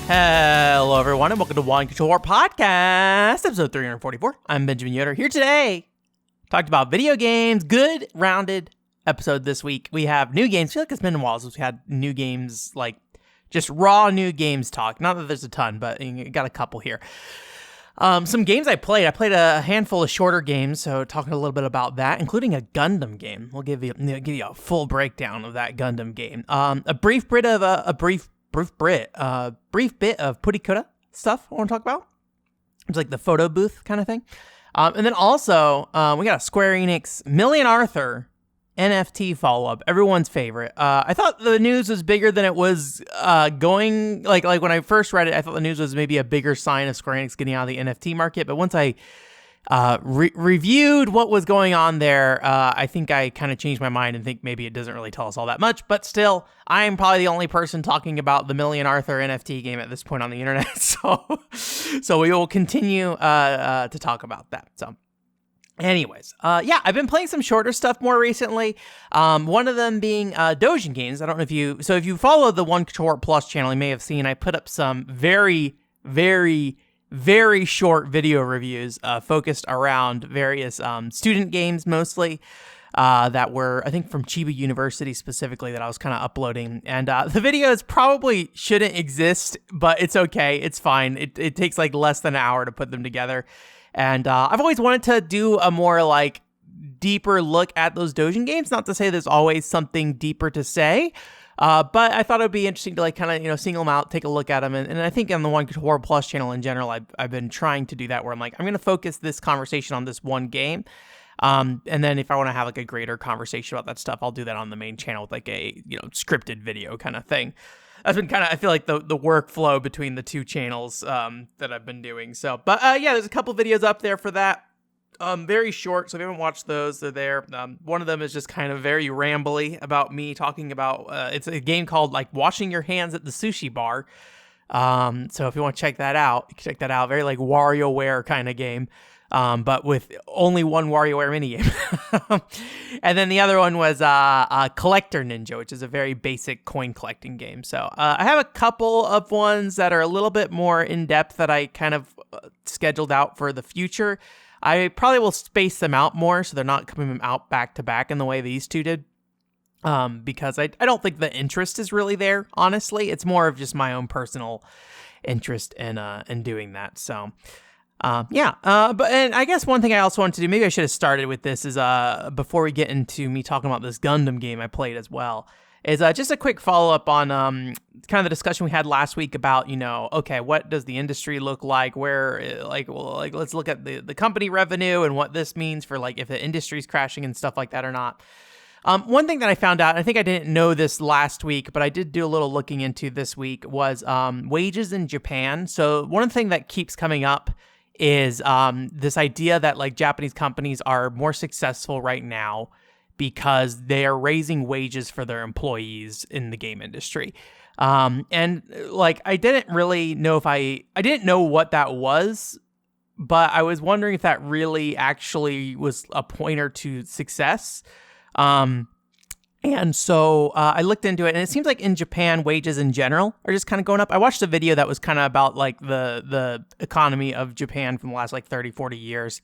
Hello, everyone, and welcome to One Control War Podcast, episode 344. I'm Benjamin Yoder, here today. Talked about video games. Good, rounded episode this week. We have new games. I feel like it's been a while since we had new games, like just raw new games talk. Not that there's a ton, but you got a couple here. Some games I played a handful of shorter games, so talking a little bit about that, including a Gundam game. We'll give you a full breakdown of that Gundam game. A brief bit of Purikura stuff I want to talk about. It's like the photo booth kind of thing. And then also, we got a Square Enix Million Arthur NFT follow-up, everyone's favorite. I thought the news was bigger than it was going. Like when I first read it, I thought the news was maybe a bigger sign of Square Enix getting out of the NFT market. But once I reviewed what was going on there, I think I kind of changed my mind and think maybe it doesn't really tell us all that much. But still, I'm probably the only person talking about the Million Arthur NFT game at this point on the internet. So we will continue to talk about that. So. Anyways, I've been playing some shorter stuff more recently. One of them being Dojin games. I don't know if you follow the One Control War Plus channel, you may have seen I put up some very, very, very short video reviews focused around various student games mostly that were, I think, from Chiba University specifically that I was kind of uploading. And the videos probably shouldn't exist, but it's okay. It's fine. It takes like less than an hour to put them together. And I've always wanted to do a more like deeper look at those Dojin games. Not to say there's always something deeper to say, but I thought it would be interesting to like kind of single them out, take a look at them. And I think on the One Control War Plus channel in general, I've been trying to do that where I'm like, I'm going to focus this conversation on this one game. And then if I want to have like a greater conversation about that stuff, I'll do that on the main channel with like a scripted video kind of thing. That's been kind of, I feel like the workflow between the two channels that I've been doing. So, but there's a couple videos up there for that. Very short, so if you haven't watched those, they're there. One of them is just kind of very rambly about me talking about, it's a game called like washing your hands at the sushi bar. So if you want to check that out, you can check that out. Very like WarioWare kind of game. But with only one WarioWare minigame. And then the other one was Collector Ninja, which is a very basic coin collecting game. So I have a couple of ones that are a little bit more in-depth that I kind of scheduled out for the future. I probably will space them out more so they're not coming out back-to-back in the way these two did. Because I don't think the interest is really there, honestly. It's more of just my own personal interest in doing that, so... but I guess one thing I also wanted to do, maybe I should have started with this, is before we get into me talking about this Gundam game I played as well, is just a quick follow-up on kind of the discussion we had last week about, okay, what does the industry look like, where, let's look at the company revenue and what this means for, like, if the industry's crashing and stuff like that or not. One thing that I found out, I think I didn't know this last week, but I did do a little looking into this week, was wages in Japan. So one thing that keeps coming up is this idea that like Japanese companies are more successful right now because they are raising wages for their employees in the game industry. And like I didn't really know I didn't know what that was, but I was wondering if that really actually was a pointer to success. And so I looked into it, and it seems like in Japan, wages in general are just kind of going up. I watched a video that was kind of about like the economy of Japan from the last like 30, 40 years.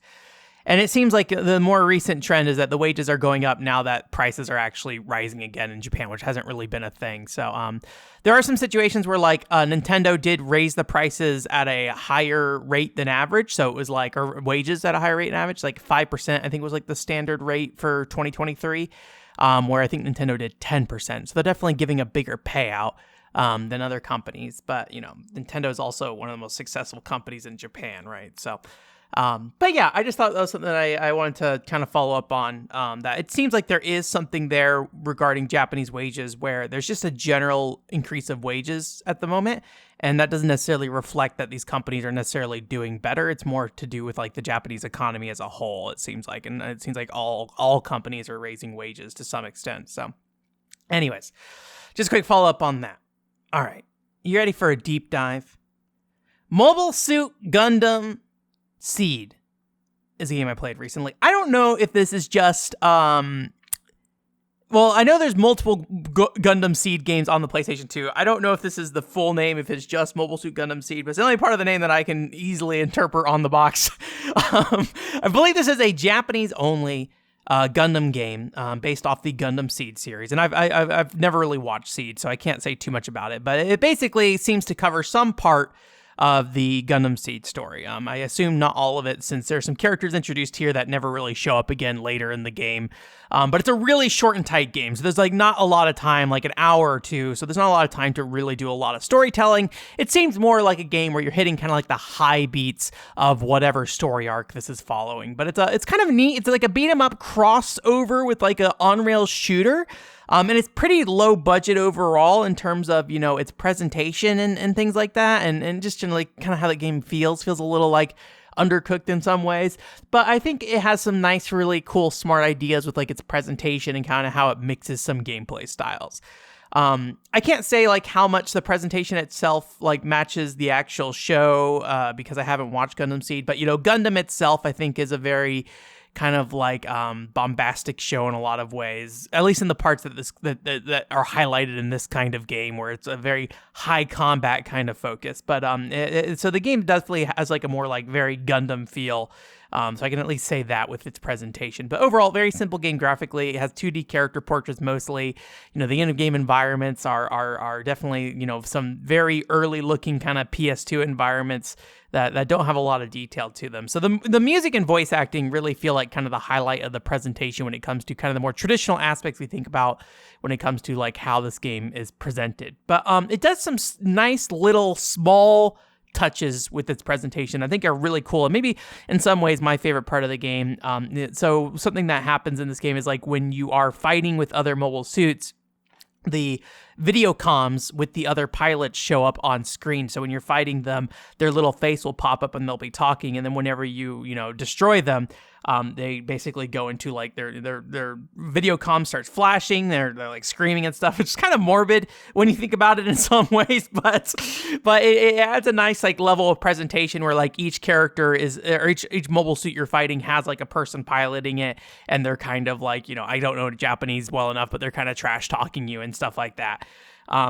And it seems like the more recent trend is that the wages are going up now that prices are actually rising again in Japan, which hasn't really been a thing. So there are some situations where like Nintendo did raise the prices at a higher rate than average. So it was like, or wages at a higher rate than average, like 5%, I think was like the standard rate for 2023. Where I think Nintendo did 10%. So they're definitely giving a bigger payout than other companies. But, Nintendo is also one of the most successful companies in Japan, right? So, but yeah, I just thought that was something that I wanted to kind of follow up on. That it seems like there is something there regarding Japanese wages where there's just a general increase of wages at the moment. And that doesn't necessarily reflect that these companies are necessarily doing better. It's more to do with like the Japanese economy as a whole, it seems like. And it seems like all companies are raising wages to some extent. So anyways, just a quick follow up on that. All right. You ready for a deep dive? Mobile Suit Gundam SEED is a game I played recently. I don't know if this is just, Well, I know there's multiple Gundam SEED games on the PlayStation 2. I don't know if this is the full name, if it's just Mobile Suit Gundam SEED, but it's the only part of the name that I can easily interpret on the box. I believe this is a Japanese-only Gundam game based off the Gundam SEED series, and I've never really watched SEED, so I can't say too much about it. But it basically seems to cover some part of the Gundam SEED story. I assume not all of it, since there's some characters introduced here that never really show up again later in the game. But it's a really short and tight game, so there's like not a lot of time, like an hour or two, so there's not a lot of time to really do a lot of storytelling. It seems more like a game where you're hitting kind of like the high beats of whatever story arc this is following. But it's kind of neat. It's like a beat 'em up crossover with like a on-rail shooter. And it's pretty low budget overall in terms of, you know, its presentation and things like that. And just generally kind of how the game feels a little like undercooked in some ways. But I think it has some nice, really cool, smart ideas with like its presentation and kind of how it mixes some gameplay styles. I can't say like how much the presentation itself like matches the actual show because I haven't watched Gundam SEED. But, you know, Gundam itself, I think, is a very kind of like bombastic show in a lot of ways, at least in the parts that are highlighted in this kind of game where it's a very high combat kind of focus. But so the game definitely has like a more like very Gundam feel. So I can at least say that with its presentation. But overall, very simple game graphically. It has 2D character portraits mostly. You know, the in-game environments are definitely, you know, some very early looking kind of PS2 environments that don't have a lot of detail to them. So the music and voice acting really feel like kind of the highlight of the presentation when it comes to kind of the more traditional aspects we think about when it comes to like how this game is presented. But it does some nice little small touches with its presentation I think are really cool, and maybe in some ways my favorite part of the game. So something that happens in this game is like when you are fighting with other mobile suits, the video comms with the other pilots show up on screen. So when you're fighting them, their little face will pop up and they'll be talking. And then whenever you destroy them, they basically go into like their video comm starts flashing. They're like screaming and stuff. It's kind of morbid when you think about it in some ways, but it adds a nice like level of presentation where like each character is, or each mobile suit you're fighting has like a person piloting it, and they're kind of like, you know, I don't know Japanese well enough, but they're kind of trash talking you and stuff like that.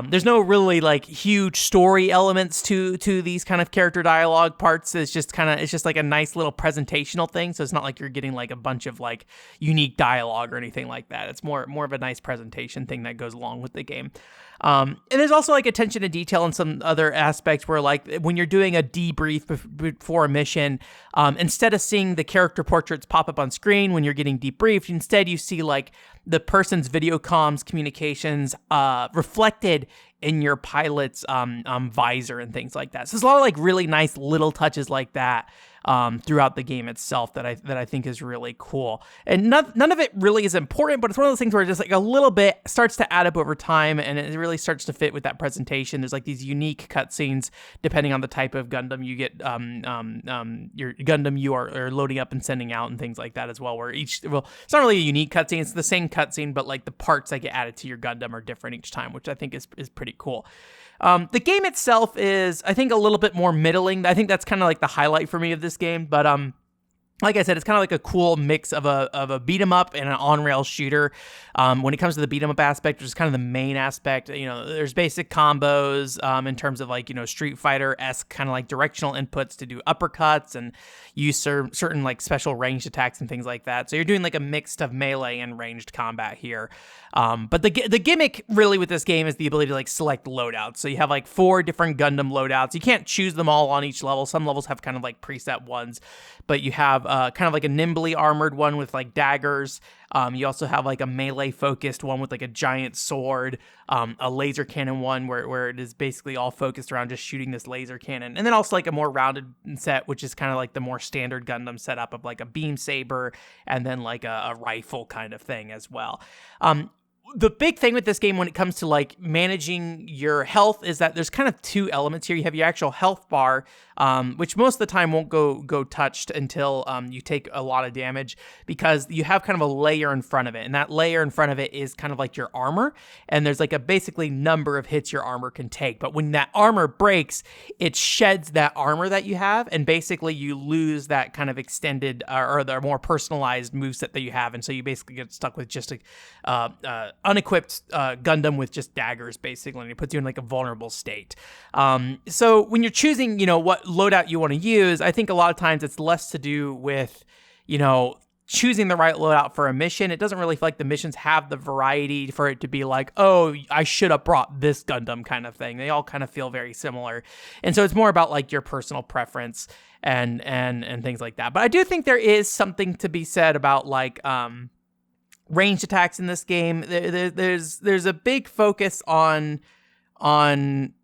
There's no really like huge story elements to these kind of character dialogue parts. It's just like a nice little presentational thing. So it's not like you're getting like a bunch of like unique dialogue or anything like that. It's more of a nice presentation thing that goes along with the game. And there's also like attention to detail in some other aspects where like when you're doing a debrief before a mission, instead of seeing the character portraits pop up on screen when you're getting debriefed, instead you see like the person's video comms communications reflected in your pilot's visor and things like that. So there's a lot of like really nice little touches like that throughout the game itself that I think is really cool. And none of it really is important, but it's one of those things where just like a little bit starts to add up over time, and it really starts to fit with that presentation. There's like these unique cutscenes depending on the type of Gundam you get, your Gundam you are loading up and sending out and things like that as well, where it's not really a unique cutscene, it's the same cutscene, but like the parts that get added to your Gundam are different each time, which I think is pretty cool. The game itself is, I think, a little bit more middling. I think that's kind of like the highlight for me of this game, but like I said, it's kind of like a cool mix of a beat 'em up and an on-rail shooter. When it comes to the beat 'em up aspect, which is kind of the main aspect, you know, there's basic combos in terms of like, you know, Street Fighter-esque kind of like directional inputs to do uppercuts and use certain like special ranged attacks and things like that. So you're doing like a mix of melee and ranged combat here. But the gimmick really with this game is the ability to like select loadouts. So you have like 4 different Gundam loadouts. You can't choose them all on each level. Some levels have kind of like preset ones, but you have kind of like a nimbly armored one with like daggers. You also have like a melee focused one with like a giant sword, a laser cannon one where it is basically all focused around just shooting this laser cannon. And then also like a more rounded set, which is kind of like the more standard Gundam setup of like a beam saber and then like a rifle kind of thing as well. The big thing with this game when it comes to like managing your health is that there's kind of 2 elements here. You have your actual health bar, which most of the time won't go touched until you take a lot of damage, because you have kind of a layer in front of it, and that layer in front of it is kind of like your armor, and there's like a basically number of hits your armor can take. But when that armor breaks, it sheds that armor that you have, and basically you lose that kind of extended or the more personalized moveset that you have, and so you basically get stuck with just a unequipped Gundam with just daggers, basically, and it puts you in like a vulnerable state. So when you're choosing, what loadout you want to use, I think a lot of times it's less to do with, choosing the right loadout for a mission. It doesn't really feel like the missions have the variety for it to be like, oh, I should have brought this Gundam kind of thing. They all kind of feel very similar. And so it's more about like your personal preference and things like that. But I do think there is something to be said about like ranged attacks in this game. There's a big focus on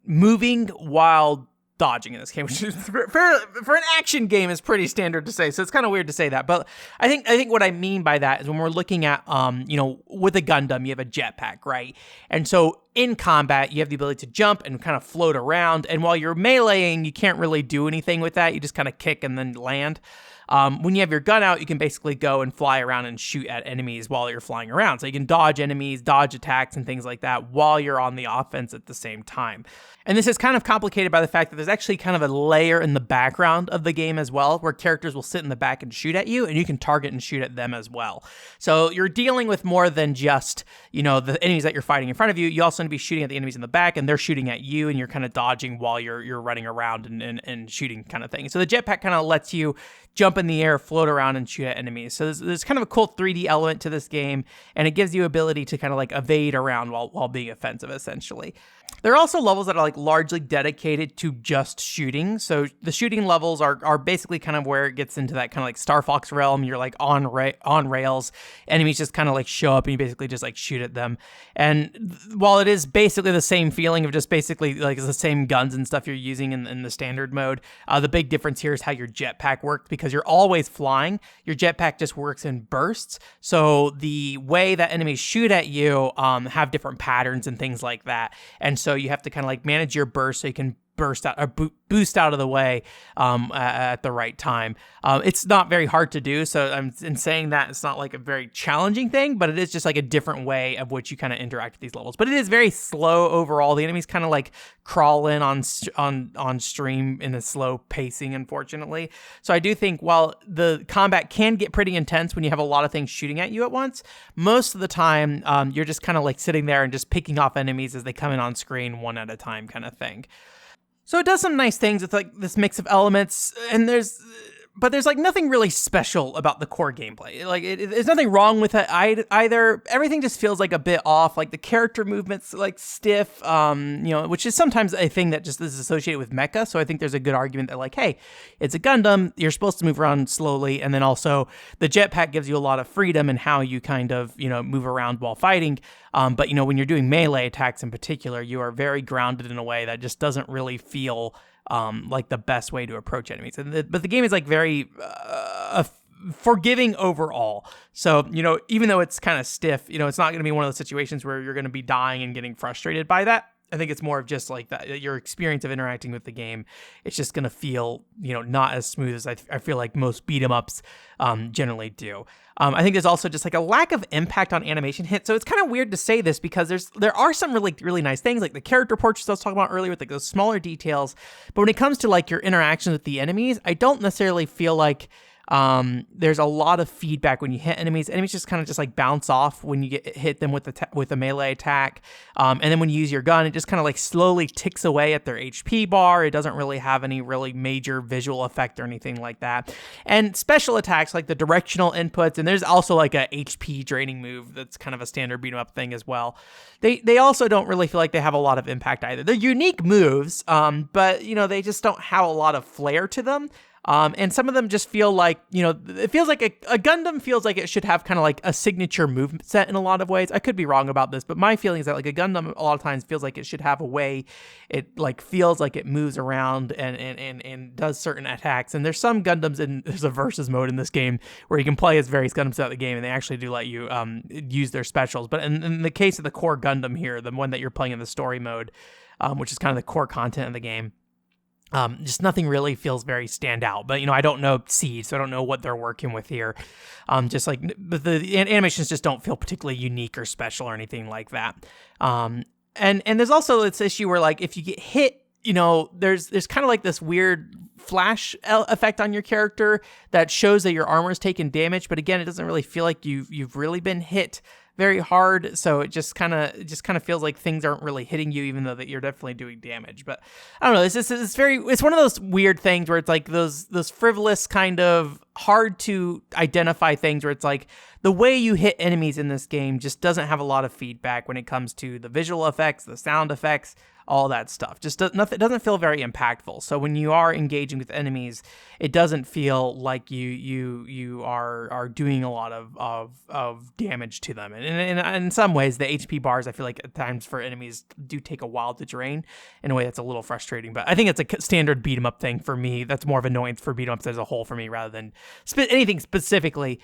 moving while dodging in this game, which is for an action game is pretty standard to say. So it's kind of weird to say that, but I think what I mean by that is when we're looking at with a Gundam, you have a jetpack, right? And so in combat, you have the ability to jump and kind of float around. And while you're meleeing, you can't really do anything with that. You just kind of kick and then land. When you have your gun out, you can basically go and fly around and shoot at enemies while you're flying around. So you can dodge enemies, dodge attacks, and things like that while you're on the offense at the same time. And this is kind of complicated by the fact that there's actually kind of a layer in the background of the game as well, where characters will sit in the back and shoot at you, and you can target and shoot at them as well. So you're dealing with more than just, the enemies that you're fighting in front of you. You also need to be shooting at the enemies in the back, and they're shooting at you, and you're kind of dodging while you're running around and shooting kind of thing. So the jetpack kind of lets you jump in the air, float around, and shoot at enemies. So there's kind of a cool 3D element to this game, and it gives you ability to kind of like evade around while being offensive, essentially. There are also levels that are like largely dedicated to just shooting. So the shooting levels are basically kind of where it gets into that kind of like Star Fox realm. You're like on rails. Enemies just kind of like show up and you basically just like shoot at them. And while it is basically the same feeling of just basically like the same guns and stuff you're using in the standard mode, the big difference here is how your jetpack works, because you're always flying. Your jetpack just works in bursts. So the way that enemies shoot at you have different patterns and things like that. And so you have to kind of like manage your burst so you can burst out or boost out of the way at the right time. It's not very hard to do. So in saying that, it's not like a very challenging thing, but it is just like a different way of which you kind of interact with these levels. But it is very slow overall. The enemies kind of like crawl in on stream in a slow pacing, unfortunately. So I do think while the combat can get pretty intense when you have a lot of things shooting at you at once, most of the time you're just kind of like sitting there and just picking off enemies as they come in on screen one at a time kind of thing. So it does some nice things with like this mix of elements, and there's like nothing really special about the core gameplay. Like there's nothing wrong with it either. Everything just feels like a bit off. Like the character movements like stiff, which is sometimes a thing that just is associated with mecha. So I think there's a good argument that like, hey, it's a Gundam. You're supposed to move around slowly, and then also the jetpack gives you a lot of freedom in how you kind of move around while fighting. But when you're doing melee attacks in particular, you are very grounded in a way that just doesn't really feel like the best way to approach enemies. But the game is like very forgiving overall. So, even though it's kind of stiff, it's not going to be one of those situations where you're going to be dying and getting frustrated by that. I think it's more of just like that your experience of interacting with the game. It's just going to feel, not as smooth as I feel like most beat 'em ups generally do. I think there's also just like a lack of impact on animation hit. So it's kind of weird to say this because there are some really, really nice things like the character portraits I was talking about earlier with like those smaller details. But when it comes to like your interactions with the enemies, I don't necessarily feel like there's a lot of feedback when you hit enemies. Enemies just kind of just like bounce off when you hit them with a melee attack. And then when you use your gun, it just kind of like slowly ticks away at their HP bar. It doesn't really have any really major visual effect or anything like that. And special attacks like the directional inputs, and there's also like a HP draining move that's kind of a standard beat 'em up thing as well. They also don't really feel like they have a lot of impact either. They're unique moves, but they just don't have a lot of flair to them. And some of them just feel like, it feels like a Gundam feels like it should have kind of like a signature move set in a lot of ways. I could be wrong about this, but my feeling is that like a Gundam a lot of times feels like it should have a way it like feels like it moves around and does certain attacks. And there's some Gundams there's a versus mode in this game where you can play as various Gundams throughout the game, and they actually do let you use their specials. But in the case of the core Gundam here, the one that you're playing in the story mode, which is kind of the core content of the game, just nothing really feels very standout. But, I don't know SEED, so I don't know what they're working with here. But the animations just don't feel particularly unique or special or anything like that. And there's also this issue where, like, if you get hit, there's kind of like this weird flash effect on your character that shows that your armor's taken damage, but again, it doesn't really feel like you've really been hit very hard, so it just kind of feels like things aren't really hitting you, even though that you're definitely doing damage. But I don't know, it's one of those weird things where it's like those frivolous kind of hard to identify things where it's like the way you hit enemies in this game just doesn't have a lot of feedback when it comes to the visual effects, the sound effects, all that stuff. It doesn't feel very impactful. So when you are engaging with enemies, it doesn't feel like you are doing a lot of damage to them. And in some ways, the HP bars, I feel like at times for enemies do take a while to drain in a way that's a little frustrating. But I think it's a standard beat 'em up thing for me. That's more of annoyance for beat 'em ups as a whole for me rather than anything specifically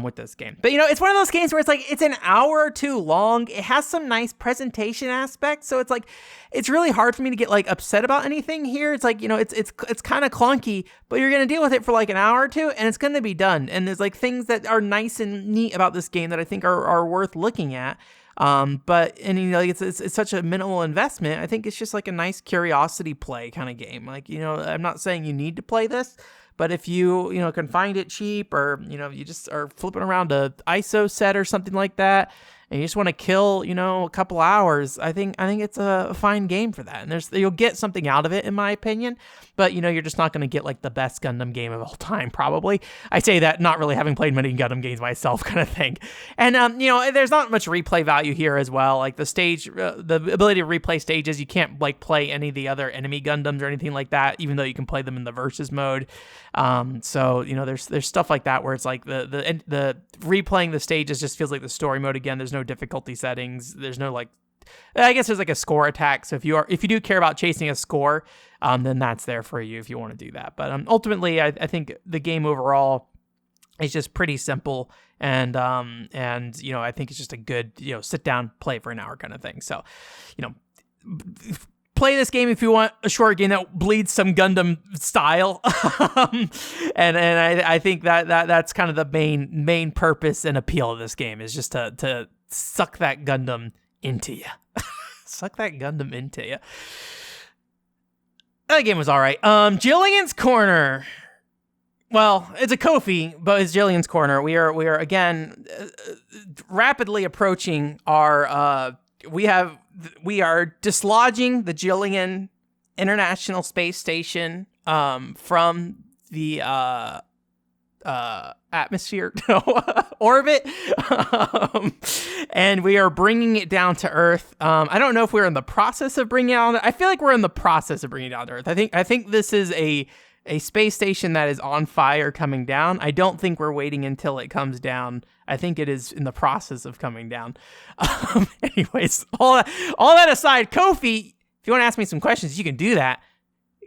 with this game. But it's one of those games where it's like it's an hour or two long. It has some nice presentation aspects, so it's like it's really hard for me to get like upset about anything here. It's like it's kind of clunky, but you're gonna deal with it for like an hour or two, and it's gonna be done. And there's like things that are nice and neat about this game that I think are worth looking at. But it's such a minimal investment. I think it's just like a nice curiosity play kind of game. Like I'm not saying you need to play this. But if you can find it cheap, or you just are flipping around a ISO set or something like that, and you just want to kill a couple hours, I think it's a fine game for that. And you'll get something out of it, in my opinion. But you're just not going to get like the best Gundam game of all time, probably. I say that not really having played many Gundam games myself, kind of thing. And there's not much replay value here as well. Like the stage, the ability to replay stages, you can't like play any of the other enemy Gundams or anything like that, even though you can play them in the versus mode. So there's stuff like that where it's like the replaying the stages just feels like the story mode again. There's no difficulty settings. There's no like, I guess there's like a score attack. So if you do care about chasing a score, then that's there for you if you want to do that. But ultimately, I think the game overall is just pretty simple, and I think it's just a good sit down play for an hour kind of thing. So play this game if you want a short game that bleeds some Gundam style. and I think that's kind of the main purpose and appeal of this game, is just to suck that Gundam into you. Suck that Gundam into you. That game was all right. Jillian's Corner. Well, it's a Kofi, but it's Jillian's Corner. We are again rapidly approaching our we are dislodging the Jillian International Space Station from the atmosphere, orbit, and we are bringing it down to Earth. I don't know if we're in the process of bringing it down. I feel like we're in the process of bringing it down to Earth. I think this is a space station that is on fire coming down. I don't think we're waiting until it comes down. I think it is in the process of coming down. Anyways, all that aside, Kofi, if you want to ask me some questions, you can do that.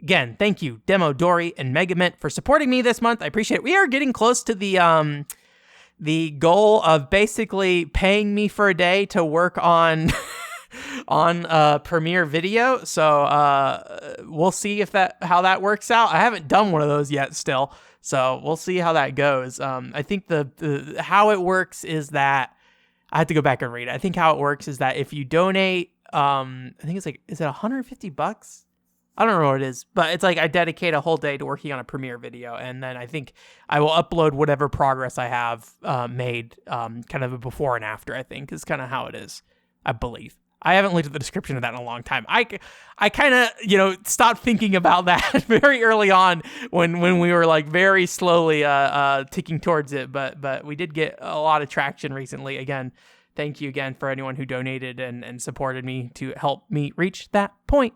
Again, thank you, Demo, Dory, and Megament for supporting me this month. I appreciate it. We are getting close to the goal of basically paying me for a day to work on Premiere Video. So we'll see how that works out. I haven't done one of those yet still, so we'll see how that goes. I think the how it works is that I have to go back and read it. I think how it works is that if you donate, I think it's like, is it $150? I don't know what it is, but it's like I dedicate a whole day to working on a Premiere Video, and then I think I will upload whatever progress I have made, kind of a before and after, I think, is kind of how it is, I believe. I haven't looked at the description of that in a long time. I kind of, stopped thinking about that very early on when we were like very slowly ticking towards it, but we did get a lot of traction recently. Again, thank you again for anyone who donated and supported me to help me reach that point.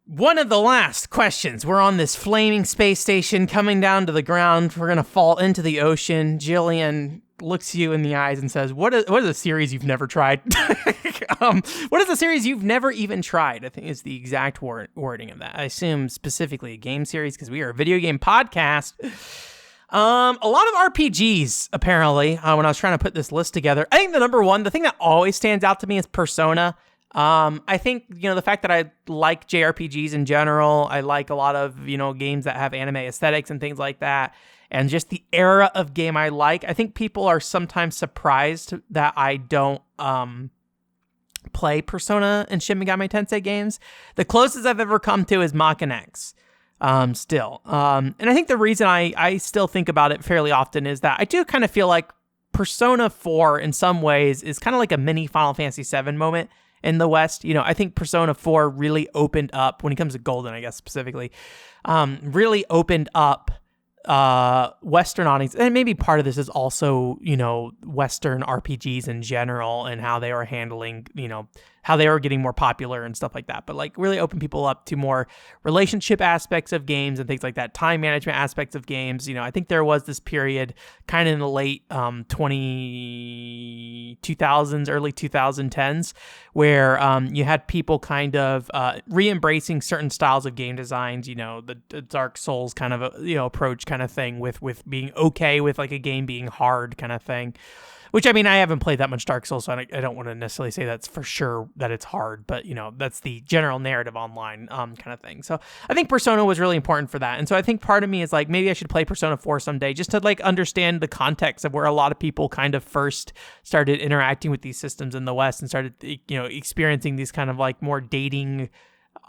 One of the last questions. We're on this flaming space station coming down to the ground. We're going to fall into the ocean. Jillian looks you in the eyes and says, what is a series you've never tried? What is a series you've never even tried? I think is the exact wording of that. I assume specifically a game series because we are a video game podcast. A lot of RPGs, apparently, when I was trying to put this list together. I think the thing that always stands out to me is Persona. I think, the fact that I like JRPGs in general, I like a lot of, games that have anime aesthetics and things like that, and just the era of game I like. I think people are sometimes surprised that I don't play Persona and Shin Megami Tensei games. The closest I've ever come to is Mach X. Still. And I think the reason I still think about it fairly often is that I do kind of feel like Persona 4 in some ways is kind of like a mini Final Fantasy 7 moment in the West. You know, I think Persona 4 really opened up, when it comes to Golden, I guess specifically, really opened up Western audience. And maybe part of this is also, you know, Western RPGs in general and how they were handling, you know, how they were getting more popular and stuff like that. But like really open people up to more relationship aspects of games and things like that, time management aspects of games. You know, I think there was this period kind of in the late 2000s, early 2010s, where you had people kind of re-embracing certain styles of game designs, you know, the Dark Souls kind of, approach kind of thing with being okay with like a game being hard kind of thing. Which, I mean, I haven't played that much Dark Souls, so I don't want to necessarily say that's for sure that it's hard, but, you know, that's the general narrative online kind of thing. So I think Persona was really important for that. And so I think part of me is like, maybe I should play Persona 4 someday just to like understand the context of where a lot of people kind of first started interacting with these systems in the West and started, you know, experiencing these kind of like more dating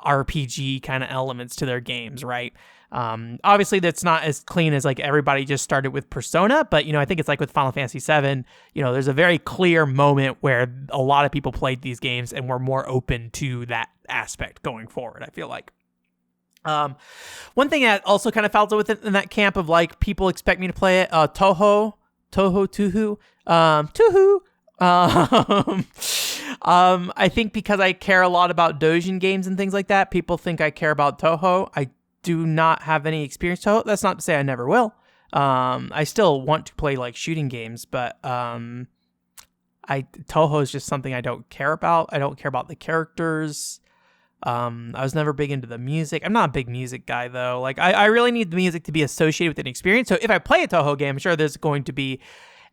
RPG kind of elements to their games, right? Obviously that's not as clean as like everybody just started with Persona, but you know, I think it's like with Final Fantasy 7, you know, there's a very clear moment where a lot of people played these games and were more open to that aspect going forward, I feel like. One thing that also kind of falls within that camp of like people expect me to play it, Touhou. I think because I care a lot about Dojin games and things like that, people think I care about Touhou. I do not have any experience Touhou. That's not to say I never will. I still want to play like shooting games, but Touhou is just something I don't care about. I don't care about the characters. I was never big into the music. I'm not a big music guy though. Like I really need the music to be associated with an experience. So if I play a Touhou game, I'm sure there's going to be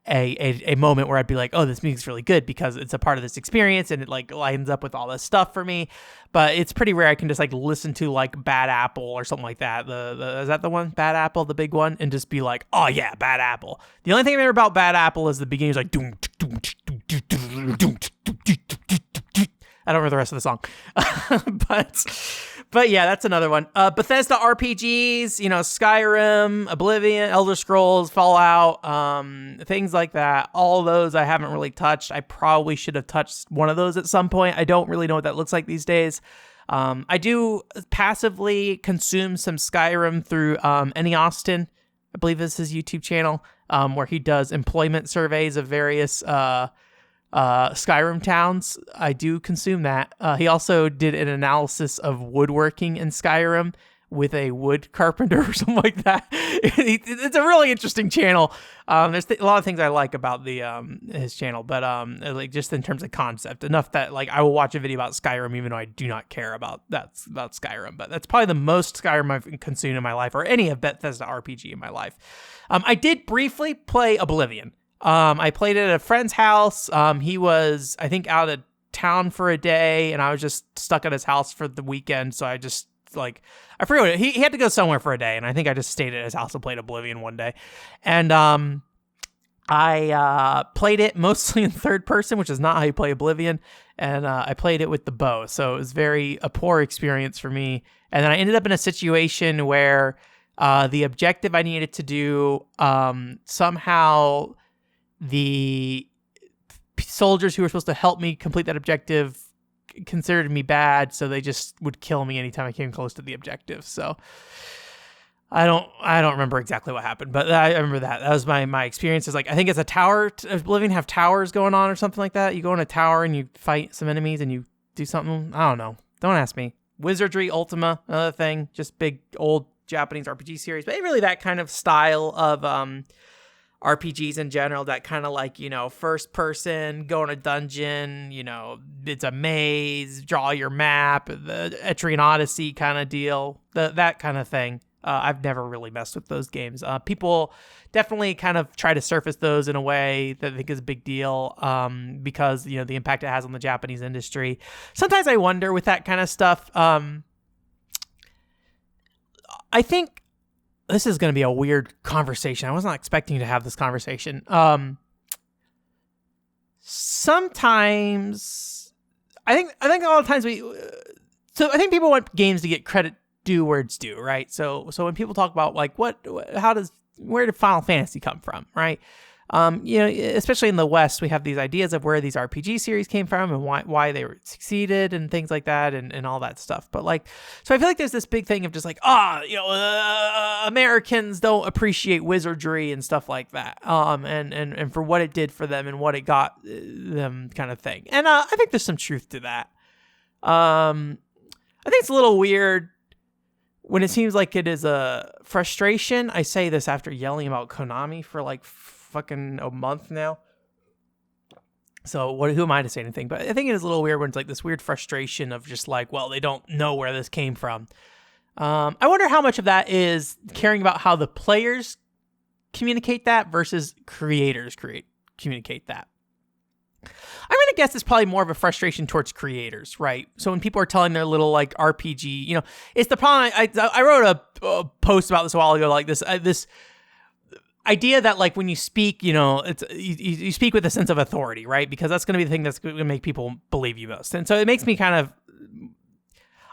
a moment where I'd be like, oh, this music's really good because it's a part of this experience and it like lines up with all this stuff for me. But it's pretty rare I can just like listen to like Bad Apple or something like that. Is that the one? Bad Apple, the big one, and just be like, oh yeah, Bad Apple. The only thing I remember about Bad Apple is the beginning is like doom. I don't remember the rest of the song. But yeah, that's another one. Bethesda RPGs, you know, Skyrim, Oblivion, Elder Scrolls, Fallout, things like that. All those I haven't really touched. I probably should have touched one of those at some point. I don't really know what that looks like these days. I do passively consume some Skyrim through Any Austin. I believe this is his YouTube channel, where he does employment surveys of various Skyrim towns. I do consume that. He also did an analysis of woodworking in Skyrim with a wood carpenter or something like that. It's a really interesting channel. There's a lot of things I like about his channel, but like just in terms of concept, enough that like I will watch a video about Skyrim even though I do not care about Skyrim. But that's probably the most Skyrim I've consumed in my life, or any of Bethesda RPG in my life. I did briefly play Oblivion. I played it at a friend's house. He was, I think, out of town for a day, and I was just stuck at his house for the weekend. So I just I forget he had to go somewhere for a day, and I think I just stayed at his house and played Oblivion one day. And I played it mostly in third person, which is not how you play Oblivion. And I played it with the bow, so it was a poor experience for me. And then I ended up in a situation where the objective I needed to do somehow. The soldiers who were supposed to help me complete that objective considered me bad, so they just would kill me anytime I came close to the objective. So I don't remember exactly what happened, but I remember that was my experience. Is like, I think it's a tower. Oblivion have towers going on or something like that. You go in a tower and you fight some enemies and you do something. I don't know. Don't ask me. Wizardry Ultima, another thing. Just big old Japanese RPG series, but really that kind of style of RPGs in general, that kind of like, you know, first person, go in a dungeon, you know, it's a maze, draw your map, the Etrian Odyssey kind of deal, that kind of thing. I've never really messed with those games. People definitely kind of try to surface those in a way that I think is a big deal because, you know, the impact it has on the Japanese industry. Sometimes I wonder with that kind of stuff. I think this is going to be a weird conversation. I was not expecting to have this conversation. Sometimes think a lot of times so I think people want games to get credit due where it's due, right? So when people talk about like where did Final Fantasy come from, right? Especially in the West, we have these ideas of where these RPG series came from and why they were succeeded and things like that and all that stuff. But like, so I feel like there's this big thing of just like, Americans don't appreciate wizardry and stuff like that. And for what it did for them and what it got them kind of thing. And I think there's some truth to that. I think it's a little weird when it seems like it is a frustration. I say this after yelling about Konami for like fucking a month now. So who am I to say anything? But I think it is a little weird when it's like this weird frustration of just like, well, they don't know where this came from. I wonder how much of that is caring about how the players communicate that versus creators communicate that. I'm going to guess it's probably more of a frustration towards creators, right? So when people are telling their little like RPG, it's the problem. I wrote a post about this a while ago, like this idea that like when you speak, it's you speak with a sense of authority, right? Because that's going to be the thing that's going to make people believe you most. And so it makes me kind of,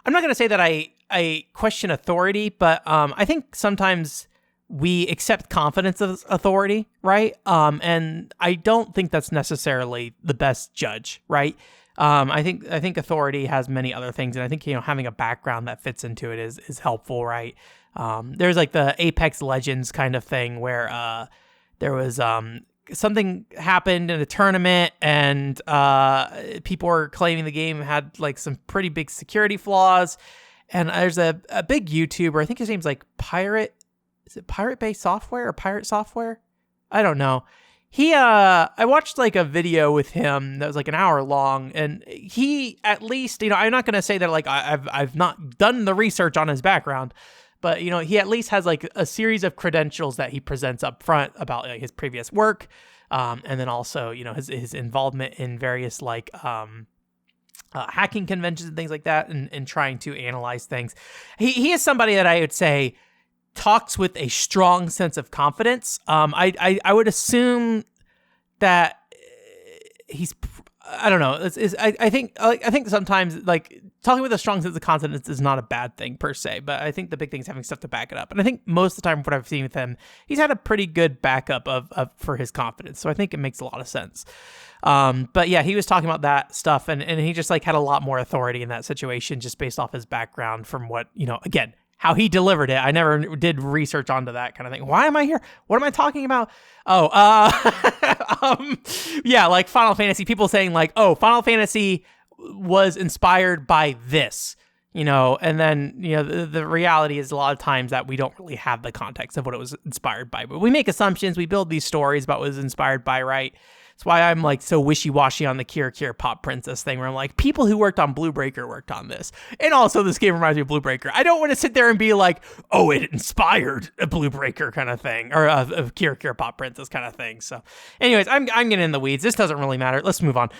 I'm not going to say that I question authority, but I think sometimes we accept confidence as authority, right? And I don't think that's necessarily the best judge, right? I think authority has many other things, and I think having a background that fits into it is helpful, right? There's like the Apex Legends kind of thing where there was something happened in a tournament, and people were claiming the game had like some pretty big security flaws. And there's a big YouTuber, I think his name's like Pirate. Is it Pirate Bay Software or Pirate Software? I don't know. I watched like a video with him that was like an hour long, and he at least, I'm not going to say that like I've not done the research on his background, but he at least has like a series of credentials that he presents up front about like his previous work, and then also his involvement in various like hacking conventions and things like that, and trying to analyze things. He is somebody that I would say talks with a strong sense of confidence. I would assume that he's, I don't know. I think sometimes like talking with a strong sense of confidence is not a bad thing per se, but I think the big thing is having stuff to back it up. And I think most of the time what I've seen with him, he's had a pretty good backup of for his confidence. So I think it makes a lot of sense. But yeah, he was talking about that stuff, and he just like had a lot more authority in that situation just based off his background from what, again, how he delivered it. I never did research onto that kind of thing. Why am I here? What am I talking about? Oh, yeah, like Final Fantasy, people saying like, oh, Final Fantasy was inspired by this, and then, the reality is a lot of times that we don't really have the context of what it was inspired by, but we make assumptions. We build these stories about what it was inspired by, right? That's why I'm like so wishy-washy on the Kira Pop Princess thing, where I'm like, people who worked on Blue Breaker worked on this. And also this game reminds me of Blue Breaker. I don't want to sit there and be like, oh, it inspired a Blue Breaker kind of thing, or a Kira Pop Princess kind of thing. So anyways, I'm getting in the weeds. This doesn't really matter. Let's move on.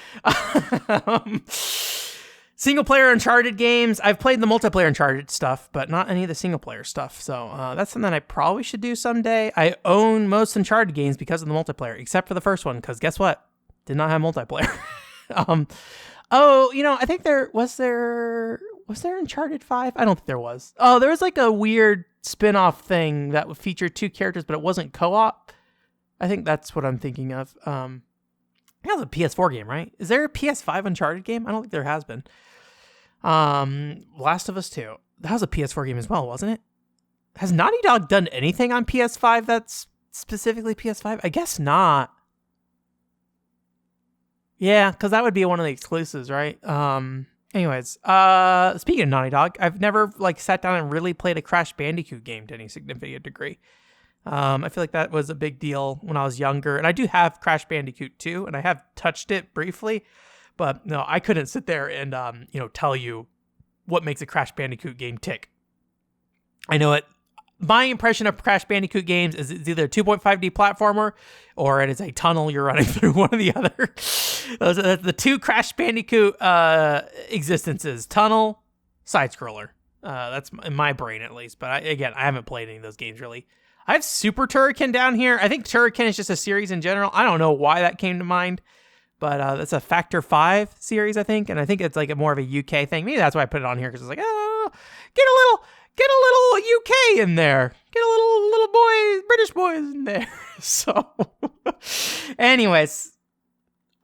Single-player Uncharted games. I've played the multiplayer Uncharted stuff, but not any of the single-player stuff. So that's something I probably should do someday. I own most Uncharted games because of the multiplayer, except for the first one, because guess what? Did not have multiplayer. I think was there Uncharted 5? I don't think there was. Oh, there was like a weird spin-off thing that would feature two characters, but it wasn't co-op. I think that's what I'm thinking of. That was a PS4 game, right? Is there a PS5 Uncharted game? I don't think there has been. Last of Us 2. That was a PS4 game as well, wasn't it? Has Naughty Dog done anything on PS5 that's specifically PS5? I guess not. Yeah, because that would be one of the exclusives, right? Anyways, speaking of Naughty Dog, I've never like sat down and really played a Crash Bandicoot game to any significant degree. I feel like that was a big deal when I was younger, and I do have Crash Bandicoot 2, and I have touched it briefly, but no, I couldn't sit there and tell you what makes a Crash Bandicoot game tick. I know it. My impression of Crash Bandicoot games is it's either a 2.5D platformer or it is a tunnel you're running through, one or the other. Those are the two Crash Bandicoot existences: tunnel, side scroller. That's in my brain at least. But I haven't played any of those games really. I have Super Turrican down here. I think Turrican is just a series in general. I don't know why that came to mind. but that's a Factor 5 series, I think, and I think it's like more of a UK thing. Maybe that's why I put it on here, because it's like, oh, get a little UK in there, get a little boy, British boys in there. So, anyways,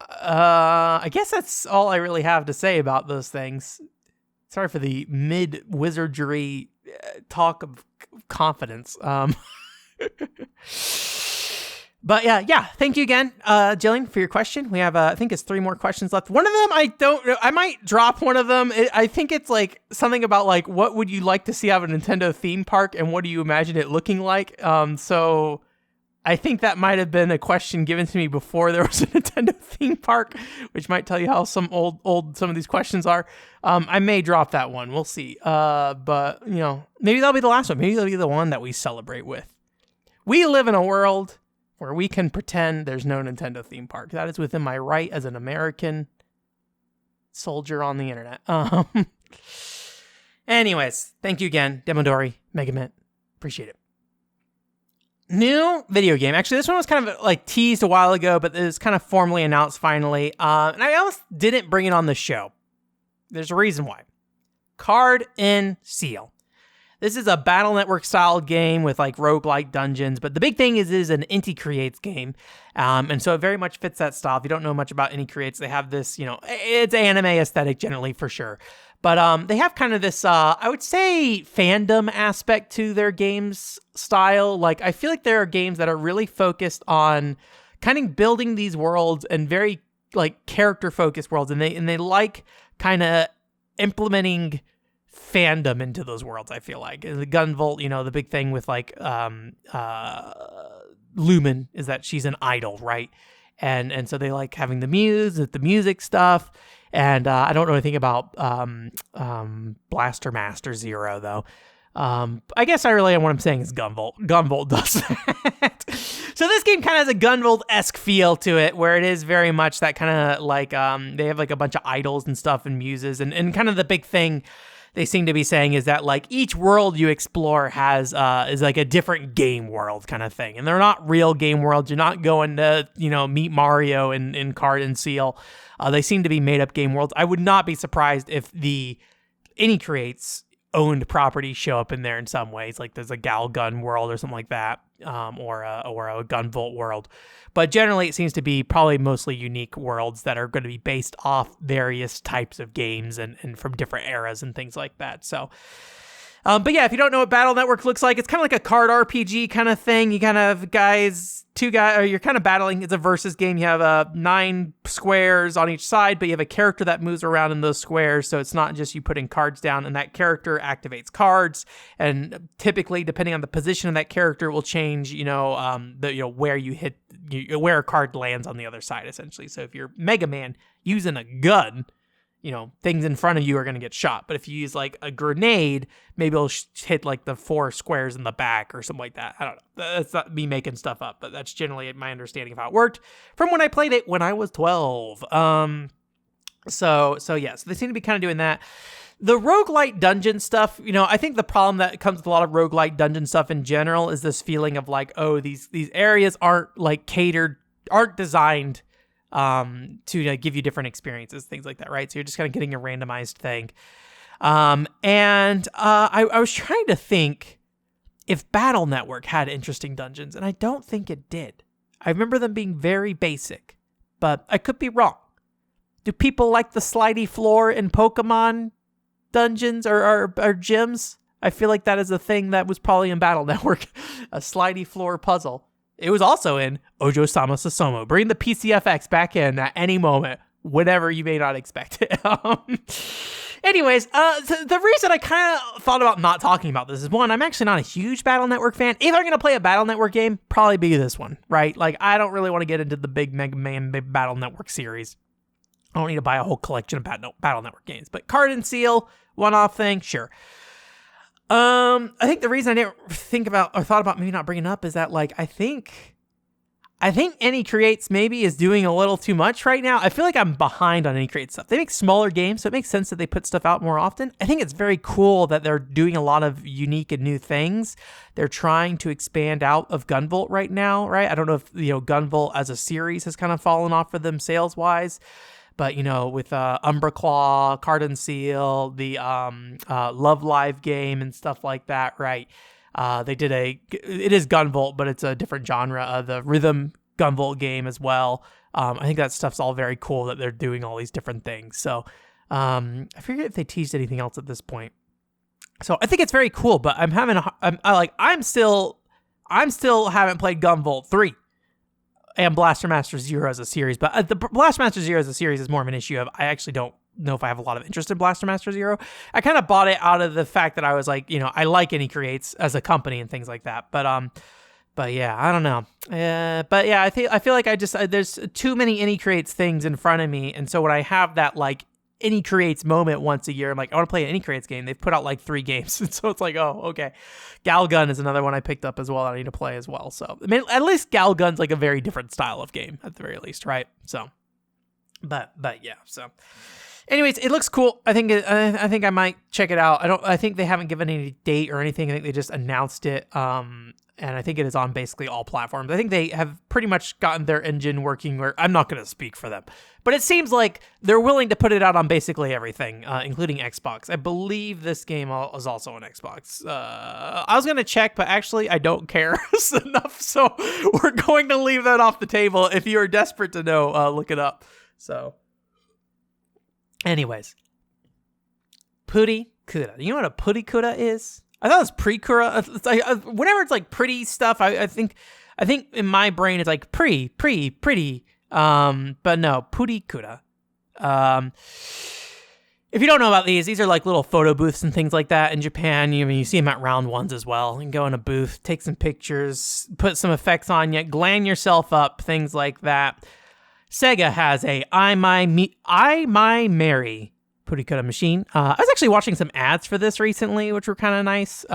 I guess that's all I really have to say about those things. Sorry for the mid-wizardry talk of confidence. But yeah, thank you again, Jillian, for your question. We have, I think it's 3 more questions left. One of them, I might drop one of them. I think it's like something about like, what would you like to see out of a Nintendo theme park, and what do you imagine it looking like? So I think that might have been a question given to me before there was a Nintendo theme park, which might tell you how some some of these questions are. I may drop that one. We'll see. But maybe that'll be the last one. Maybe that'll be the one that we celebrate with. We live in a world where we can pretend there's no Nintendo theme park. That is within my right as an American soldier on the internet. Anyways, thank you again, Demodori, Megament. Appreciate it. New video game. Actually, this one was kind of like teased a while ago, but it was kind of formally announced finally. And I almost didn't bring it on the show. There's a reason why. Card and Seal. This is a Battle Network style game with like roguelike dungeons, but the big thing is it is an Inti Creates game. And so it very much fits that style. If you don't know much about Inti Creates, they have this, it's anime aesthetic generally for sure. But they have kind of this, I would say, fandom aspect to their games style. Like, I feel like there are games that are really focused on kind of building these worlds and very like character-focused worlds, and they like kind of implementing fandom into those worlds. I feel like the Gunvolt, the big thing with like Lumen is that she's an idol, right? And so they like having the music stuff. And I don't know anything about Blaster Master Zero though. I guess what I'm saying is Gunvolt. Gunvolt does that. So this game kind of has a Gunvolt-esque feel to it, where it is very much that kind of like they have like a bunch of idols and stuff and muses, and kind of the big thing they seem to be saying is that like each world you explore has is like a different game world kind of thing, and they're not real game worlds. You're not going to meet Mario in Card and Seal. They seem to be made up game worlds. I would not be surprised if the Inti Creates owned properties show up in there in some ways, like there's a Gal Gun world or something like that, or a Gunvolt world. But generally, it seems to be probably mostly unique worlds that are going to be based off various types of games and from different eras and things like that. So, but yeah, if you don't know what Battle Network looks like, it's kind of like a card RPG kind of thing. You kind of you're kind of battling. It's a versus game. You have 9 squares on each side, but you have a character that moves around in those squares. So it's not just you putting cards down, and that character activates cards. And typically, depending on the position of that character, will change. Where you hit, where a card lands on the other side, essentially. So if you're Mega Man using a gun, things in front of you are going to get shot. But if you use like a grenade, maybe it'll hit like the 4 squares in the back or something like that. I don't know. That's not me making stuff up, but that's generally my understanding of how it worked from when I played it when I was 12. So they seem to be kind of doing that. The roguelite dungeon stuff, I think the problem that comes with a lot of roguelite dungeon stuff in general is this feeling of like, oh, these areas aren't like aren't designed to give you different experiences, things like that, right? So you're just kind of getting a randomized thing. I was trying to think if Battle Network had interesting dungeons, and I don't think it did. I remember them being very basic, but I could be wrong. Do people like the slidey floor in Pokemon dungeons or gyms? I feel like that is a thing that was probably in Battle Network, a slidey floor puzzle. It was also in Ojo-sama Susomu. Bring the PCFX back in at any moment, whenever you may not expect it. Anyways, the reason I kind of thought about not talking about this is, one, I'm actually not a huge Battle Network fan. If I'm going to play a Battle Network game, probably be this one, right? Like, I don't really want to get into the big Mega Man big Battle Network series. I don't need to buy a whole collection of Battle Network games. But Card and Seal, one-off thing, sure. I think the reason I didn't thought about maybe not bringing it up is that, like, I think I think Any Creates maybe is doing a little too much right now. I feel like I'm behind on Any Creates stuff. They make smaller games, so it makes sense that they put stuff out more often. I think it's very cool that they're doing a lot of unique and new things. They're trying to expand out of Gunvolt right now, right? I don't know if, Gunvolt as a series has kind of fallen off for them sales-wise. But, with Umbra Claw, Cardon Seal, the Love Live game and stuff like that, right? They did it is Gunvolt, but it's a different genre, the Rhythm Gunvolt game as well. I think that stuff's all very cool that they're doing all these different things. So I forget if they teased anything else at this point. So I think it's very cool, but I'm still haven't played Gunvolt 3 and Blaster Master Zero as a series, but the Blaster Master Zero as a series is more of an issue of I actually don't know if I have a lot of interest in Blaster Master Zero. I kind of bought it out of the fact that I was like, I like Any Creates as a company and things like that. But yeah, I don't know. But yeah, I feel like there's too many Any Creates things in front of me, and so when I have that like Any Creates moment once a year, I'm like, I want to play an Any Creates game. They've put out like 3 games, and so it's like, oh, okay. Galgun is another one I picked up as well that I need to play as well. So I mean, at least Galgun's like a very different style of game at the very least, right? So, but yeah, so. Anyways, it looks cool. I think I might check it out. I think they haven't given any date or anything. I think they just announced it. And I think it is on basically all platforms. I think they have pretty much gotten their engine working where I'm not going to speak for them, but it seems like they're willing to put it out on basically everything, including Xbox. I believe this game is also on Xbox. I was going to check, but actually I don't care enough. So we're going to leave that off the table. If you're desperate to know, look it up. So. Anyways, Purikura. You know what a Purikura is? I thought it was Purikura. Whenever it's like pretty stuff, I think in my brain it's like pretty. But no, Purikura. If you don't know about these are like little photo booths and things like that in Japan. You see them at round ones as well. You can go in a booth, take some pictures, put some effects on you, glam yourself up, things like that. Sega has a I My Mary Purikura machine. I was actually watching some ads for this recently, which were kind of nice.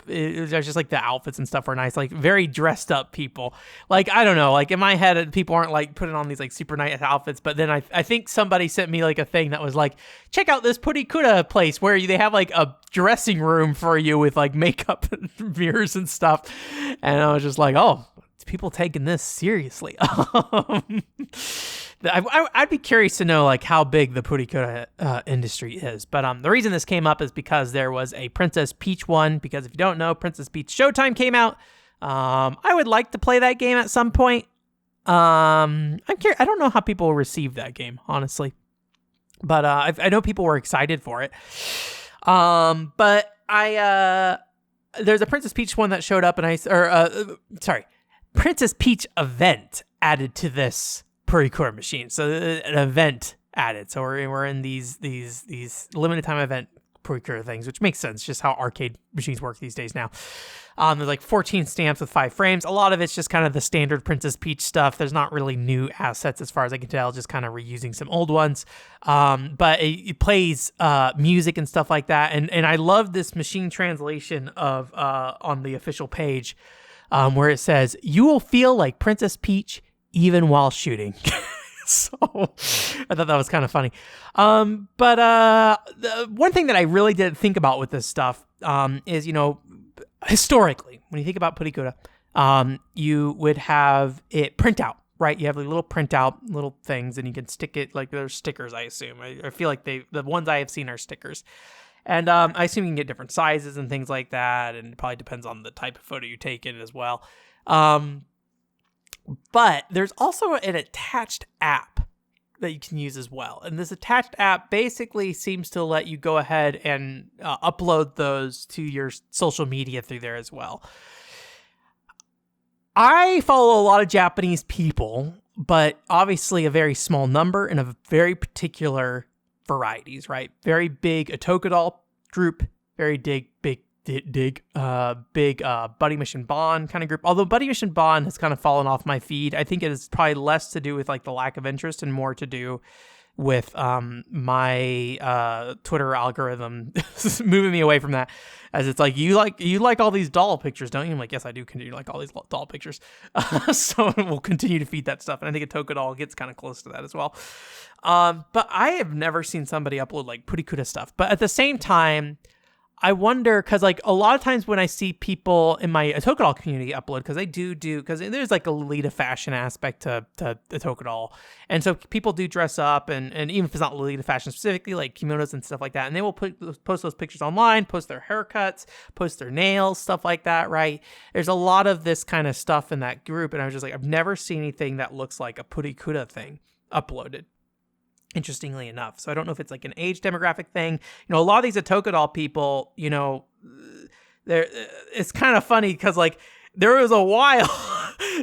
It was just like the outfits and stuff were nice, like very dressed up people. Like, I don't know, like in my head, people aren't like putting on these like super nice outfits, but then I think somebody sent me like a thing that was like, check out this Purikura place where they have like a dressing room for you with like makeup and mirrors and stuff. And I was just like, oh, people taking this seriously. I'd be curious to know like how big the Purikura industry is. But the reason this came up is because there was a Princess Peach one. Because if you don't know, Princess Peach Showtime came out. I would like to play that game at some point. I'm curious. I don't know how people receive that game, honestly. But I know people were excited for it. But there's a Princess Peach one that showed up, and Princess Peach event added to this Purikura machine. So an event added. So we're in these limited time event Purikura things, which makes sense, just how arcade machines work these days now. There's like 14 stamps with 5 frames. A lot of it's just kind of the standard Princess Peach stuff. There's not really new assets as far as I can tell, just kind of reusing some old ones. But it plays music and stuff like that. And I love this machine translation of on the official page, where it says, "You will feel like Princess Peach even while shooting." So I thought that was kind of funny. But the one thing that I really didn't think about with this stuff is, historically, when you think about Purikura, you would have it print out, right? You have a little printout, little things, and you can stick it, like they're stickers, I assume. I feel like the ones I have seen are stickers. And I assume you can get different sizes and things like that, and it probably depends on the type of photo you take in as well. But there's also an attached app that you can use as well. And this attached app basically seems to let you go ahead and upload those to your social media through there as well. I follow a lot of Japanese people, but obviously a very small number and of very particular varieties, right? Very big Otokodal group, very big dig big Buddy Mission Bond kind of group. Although Buddy Mission Bond has kind of fallen off my feed. I think it is probably less to do with like the lack of interest and more to do with my Twitter algorithm moving me away from that, as it's like you like all these doll pictures, don't you? I'm like, yes, I do continue to like all these doll pictures. So we'll continue to feed that stuff, and I think a Toka doll gets kind of close to that as well. But I have never seen somebody upload like Purikura stuff. But at the same time, I wonder, because like a lot of times when I see people in my Toka doll community upload, because they do because there's like a Lolita fashion aspect to the Toka doll, and so people do dress up, and even if it's not Lolita fashion specifically, like kimonos and stuff like that, and they will post those pictures online, post their haircuts, post their nails, stuff like that, right? There's a lot of this kind of stuff in that group, and I was just like, I've never seen anything that looks like a Purikura thing uploaded, interestingly enough. So I don't know if it's like an age demographic thing. You know, a lot of these Toka doll people, you know, it's kind of funny because like there was a while,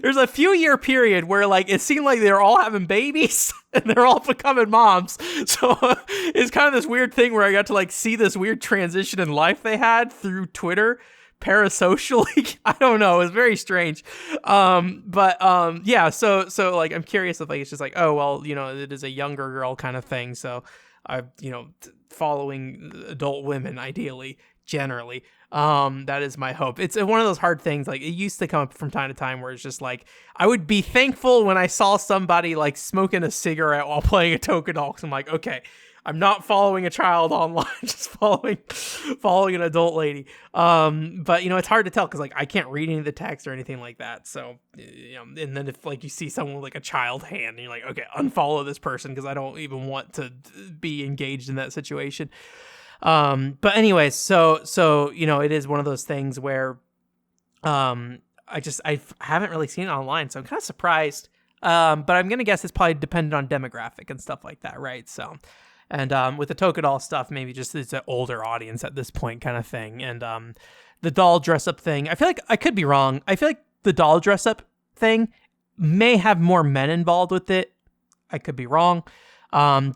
there's a few year period where like it seemed like they were all having babies and they're all becoming moms. So it's kind of this weird thing where I got to like see this weird transition in life they had through Twitter parasocially. I don't know, it was very strange. Yeah, so like I'm curious if like it's just like, oh well, you know, it is a younger girl kind of thing, so I, you know, following adult women ideally, generally. That is my hope. It's one of those hard things, like it used to come up from time to time where it's just like I would be thankful when I saw somebody like smoking a cigarette while playing a Toka doll, because I'm like, okay, I'm not following a child online, just following an adult lady. But you know, it's hard to tell because like I can't read any of the text or anything like that. So, you know, and then if like you see someone with like a child hand, and you're like, okay, unfollow this person because I don't even want to be engaged in that situation. But anyways, so you know, it is one of those things where I haven't really seen it online, so I'm kind of surprised. But I'm gonna guess it's probably dependent on demographic and stuff like that, right? So. And with the Toka doll stuff, maybe just it's an older audience at this point kind of thing. And the doll dress up thing, I feel like I could be wrong. I feel like the doll dress up thing may have more men involved with it. I could be wrong.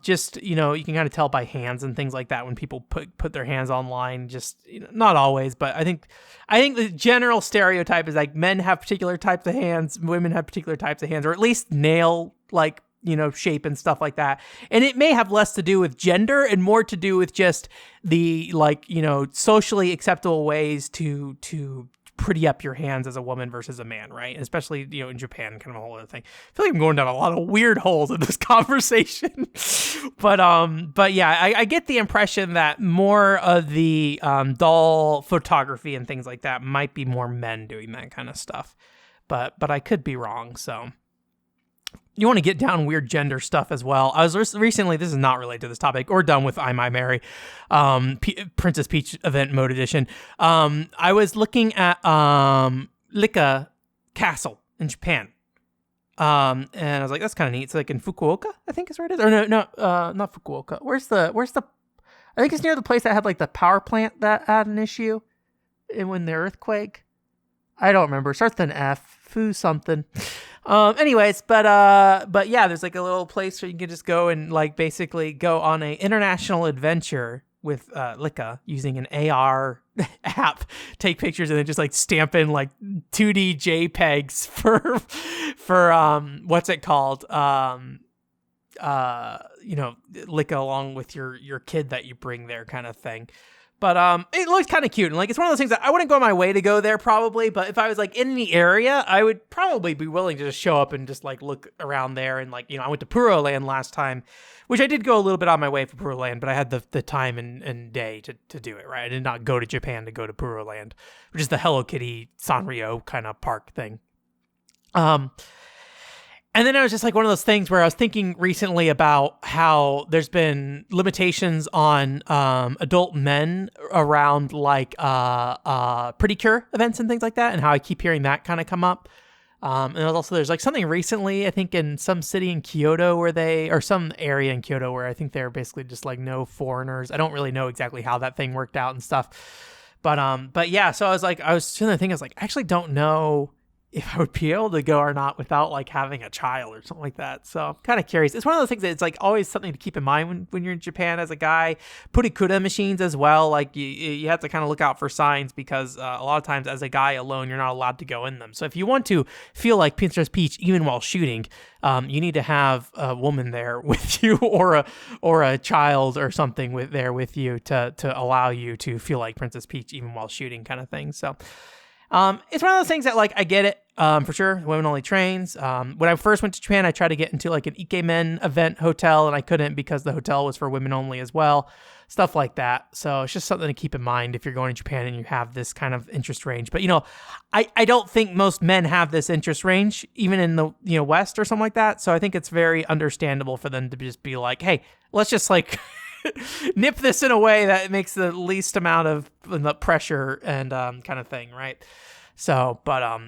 Just, you know, you can kind of tell by hands and things like that when people put their hands online. Just, you know, not always, but I think the general stereotype is like men have particular types of hands, women have particular types of hands, or at least nail like, you know, shape and stuff like that. And it may have less to do with gender and more to do with just the, like, you know, socially acceptable ways to pretty up your hands as a woman versus a man, right? Especially, you know, in Japan, kind of a whole other thing. I feel like I'm going down a lot of weird holes in this conversation. But yeah, I get the impression that more of the doll photography and things like that might be more men doing that kind of stuff. But I could be wrong, so... You want to get down weird gender stuff as well. I was recently, this is not related to this topic or done with I My Mary, Princess Peach event mode edition. I was looking at Lika Castle in Japan. And I was like, that's kind of neat. It's like in Fukuoka, I think is where it is. Or no, not Fukuoka. Where's the, I think it's near the place that had like the power plant that had an issue when the earthquake. I don't remember. It starts with an F. Fu something. Anyways, but yeah, there's like a little place where you can just go and like basically go on a international adventure with Lika using an AR app, take pictures and then just like stamp in like 2D JPEGs for what's it called? You know, Lika along with your kid that you bring there kind of thing. But it looks kind of cute. And like, it's one of those things that I wouldn't go on my way to go there probably. But if I was like in the area, I would probably be willing to just show up and just like look around there. And like, you know, I went to Puro Land last time, which I did go a little bit on my way for Puro Land, but I had the time and day to do it, right? I did not go to Japan to go to Puro Land, which is the Hello Kitty Sanrio kind of park thing. And then it was just like one of those things where I was thinking recently about how there's been limitations on adult men around like pretty cure events and things like that, and how I keep hearing that kind of come up. And also there's like something recently, I think in some city in Kyoto or some area in Kyoto where I think they're basically just like no foreigners. I don't really know exactly how that thing worked out and stuff. But yeah, so I was doing the thing, I was like, I actually don't know if I would be able to go or not without like having a child or something like that. So I'm kind of curious. It's one of those things that it's like always something to keep in mind when you're in Japan as a guy. Purikura machines as well. Like you have to kind of look out for signs because a lot of times as a guy alone, you're not allowed to go in them. So if you want to feel like Princess Peach even while shooting, you need to have a woman there with you or a child or something there with you to allow you to feel like Princess Peach even while shooting kind of thing. So it's one of those things that like I get it for sure. Women only trains. When I first went to Japan, I tried to get into like an Ikemen event hotel and I couldn't because the hotel was for women only as well. Stuff like that. So it's just something to keep in mind if you're going to Japan and you have this kind of interest range. But I don't think most men have this interest range, even in the West or something like that. So I think it's very understandable for them to just be like, hey, let's just like nip this in a way that makes the least amount of pressure and kind of thing, right? So, but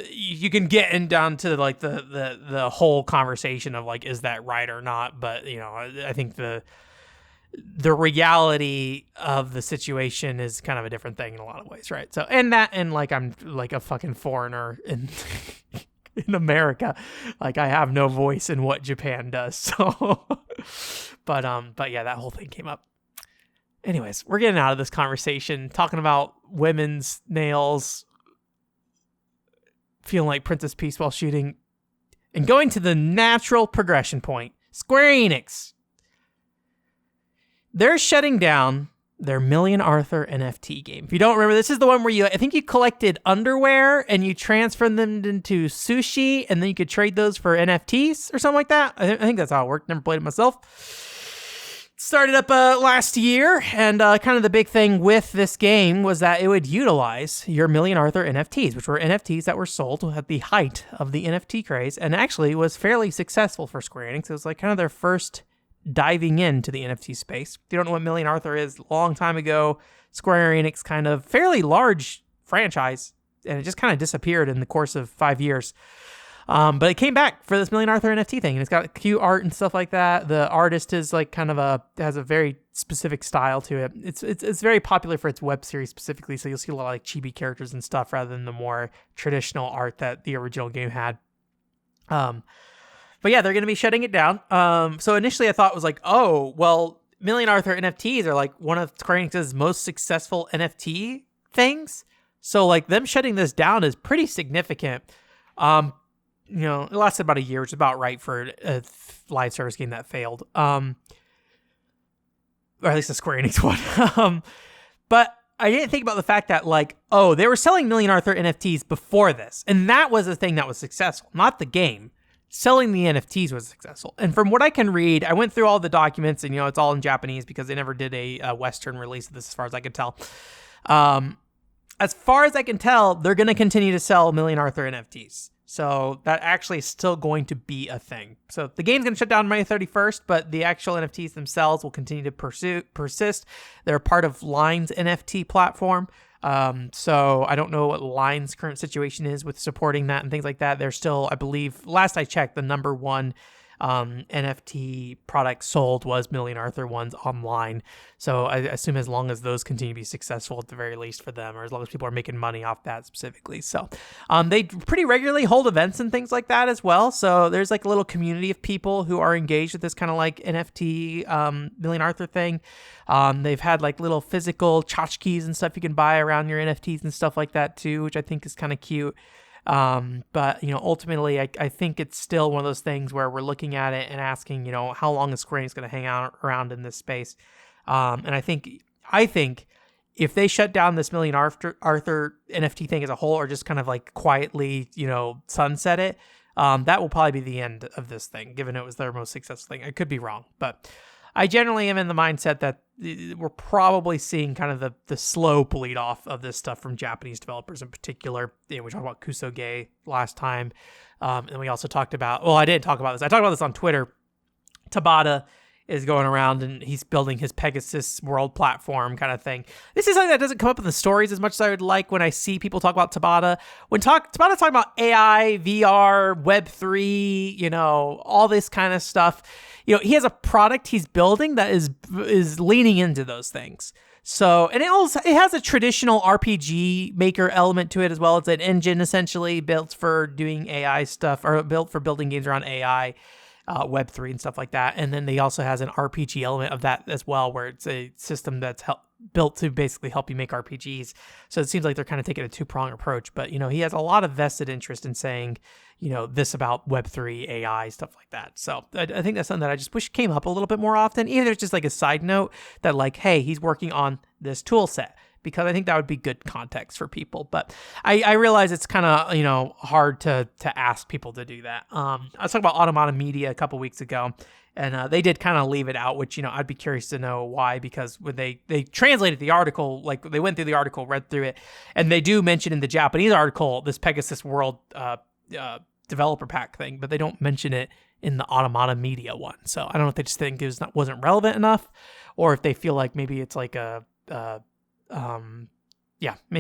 you can get in down to like the whole conversation of like, is that right or not? But I think the reality of the situation is kind of a different thing in a lot of ways, right? So, and like I'm like a fucking foreigner in in America, like I have no voice in what Japan does. So, but yeah, that whole thing came up. Anyways, we're getting out of this conversation talking about women's nails, feeling like Princess Peach while shooting, and going to the natural progression point. Square Enix. They're shutting down their Million Arthur NFT game. If you don't remember, this is the one where I think you collected underwear and you transferred them into sushi and then you could trade those for NFTs or something like that. I think that's how it worked. Never played it myself. Started up last year, and kind of the big thing with this game was that it would utilize your Million Arthur NFTs, which were NFTs that were sold at the height of the NFT craze, and actually was fairly successful for Square Enix. It was like kind of their first diving into the NFT space. If you don't know what Million Arthur is, a long time ago, Square Enix kind of fairly large franchise, and it just kind of disappeared in the course of 5 years. But it came back for this Million Arthur NFT thing, and it's got cute art and stuff like that. The artist is like kind of has a very specific style to it. It's very popular for its web series specifically, so you'll see a lot of like chibi characters and stuff rather than the more traditional art that the original game had. But yeah, they're going to be shutting it down. So initially I thought it was like, oh, well, Million Arthur NFTs are like one of Square Enix's most successful NFT things. So like them shutting this down is pretty significant. It lasted about a year, which is about right for a live service game that failed. Or at least a Square Enix one. But I didn't think about the fact that like, oh, they were selling Million Arthur NFTs before this. And that was the thing that was successful, not the game. Selling the NFTs was successful. And from what I can read, I went through all the documents and, it's all in Japanese because they never did a Western release of this as far as I could tell. As far as I can tell, they're going to continue to sell Million Arthur NFTs. So that actually is still going to be a thing. So the game's going to shut down May 31st, but the actual NFTs themselves will continue to persist. They're part of Line's NFT platform. So I don't know what Line's current situation is with supporting that and things like that. They're still, I believe, last I checked, the number one NFT product sold was Million Arthur ones online. So I assume as long as those continue to be successful at the very least for them, or as long as people are making money off that specifically. So they pretty regularly hold events and things like that as well. So there's like a little community of people who are engaged with this kind of like NFT Million Arthur thing. They've had like little physical tchotchkes and stuff you can buy around your NFTs and stuff like that too, which I think is kind of cute. But ultimately I think it's still one of those things where we're looking at it and asking, how long is Square Enix going to hang out around in this space? And I think if they shut down this Million Arthur NFT thing as a whole, or just kind of like quietly, sunset it, that will probably be the end of this thing, given it was their most successful thing. I could be wrong, but I generally am in the mindset that we're probably seeing kind of the slow bleed off of this stuff from Japanese developers in particular. We talked about Kusoge last time. And we also talked about, I didn't talk about this. I talked about this on Twitter. Tabata is going around and he's building his Pegasus world platform kind of thing. This is something that doesn't come up in the stories as much as I would like when I see people talk about Tabata. When Tabata's talking about AI, VR, Web3, all this kind of stuff. He has a product he's building that is leaning into those things. So, and it has a traditional RPG maker element to it as well. It's an engine essentially built for doing AI stuff, or built for building games around AI, Web3 and stuff like that. And then they also has an RPG element of that as well, where it's a system that's built to basically help you make RPGs. So it seems like they're kind of taking a two-pronged approach, but he has a lot of vested interest in saying, this about Web3, AI, stuff like that. So I think that's something that I just wish came up a little bit more often. Either it's just like a side note that like, hey, he's working on this tool set, because I think that would be good context for people. But I realize it's kind of, hard to ask people to do that. I was talking about Automata Media a couple weeks ago, and they did kind of leave it out, which, I'd be curious to know why, because when they translated the article, like they went through the article, read through it, and they do mention in the Japanese article this Pegasus World developer pack thing, but they don't mention it in the Automata Media one. So I don't know if they just think it wasn't relevant enough, or if they feel like maybe it's like maybe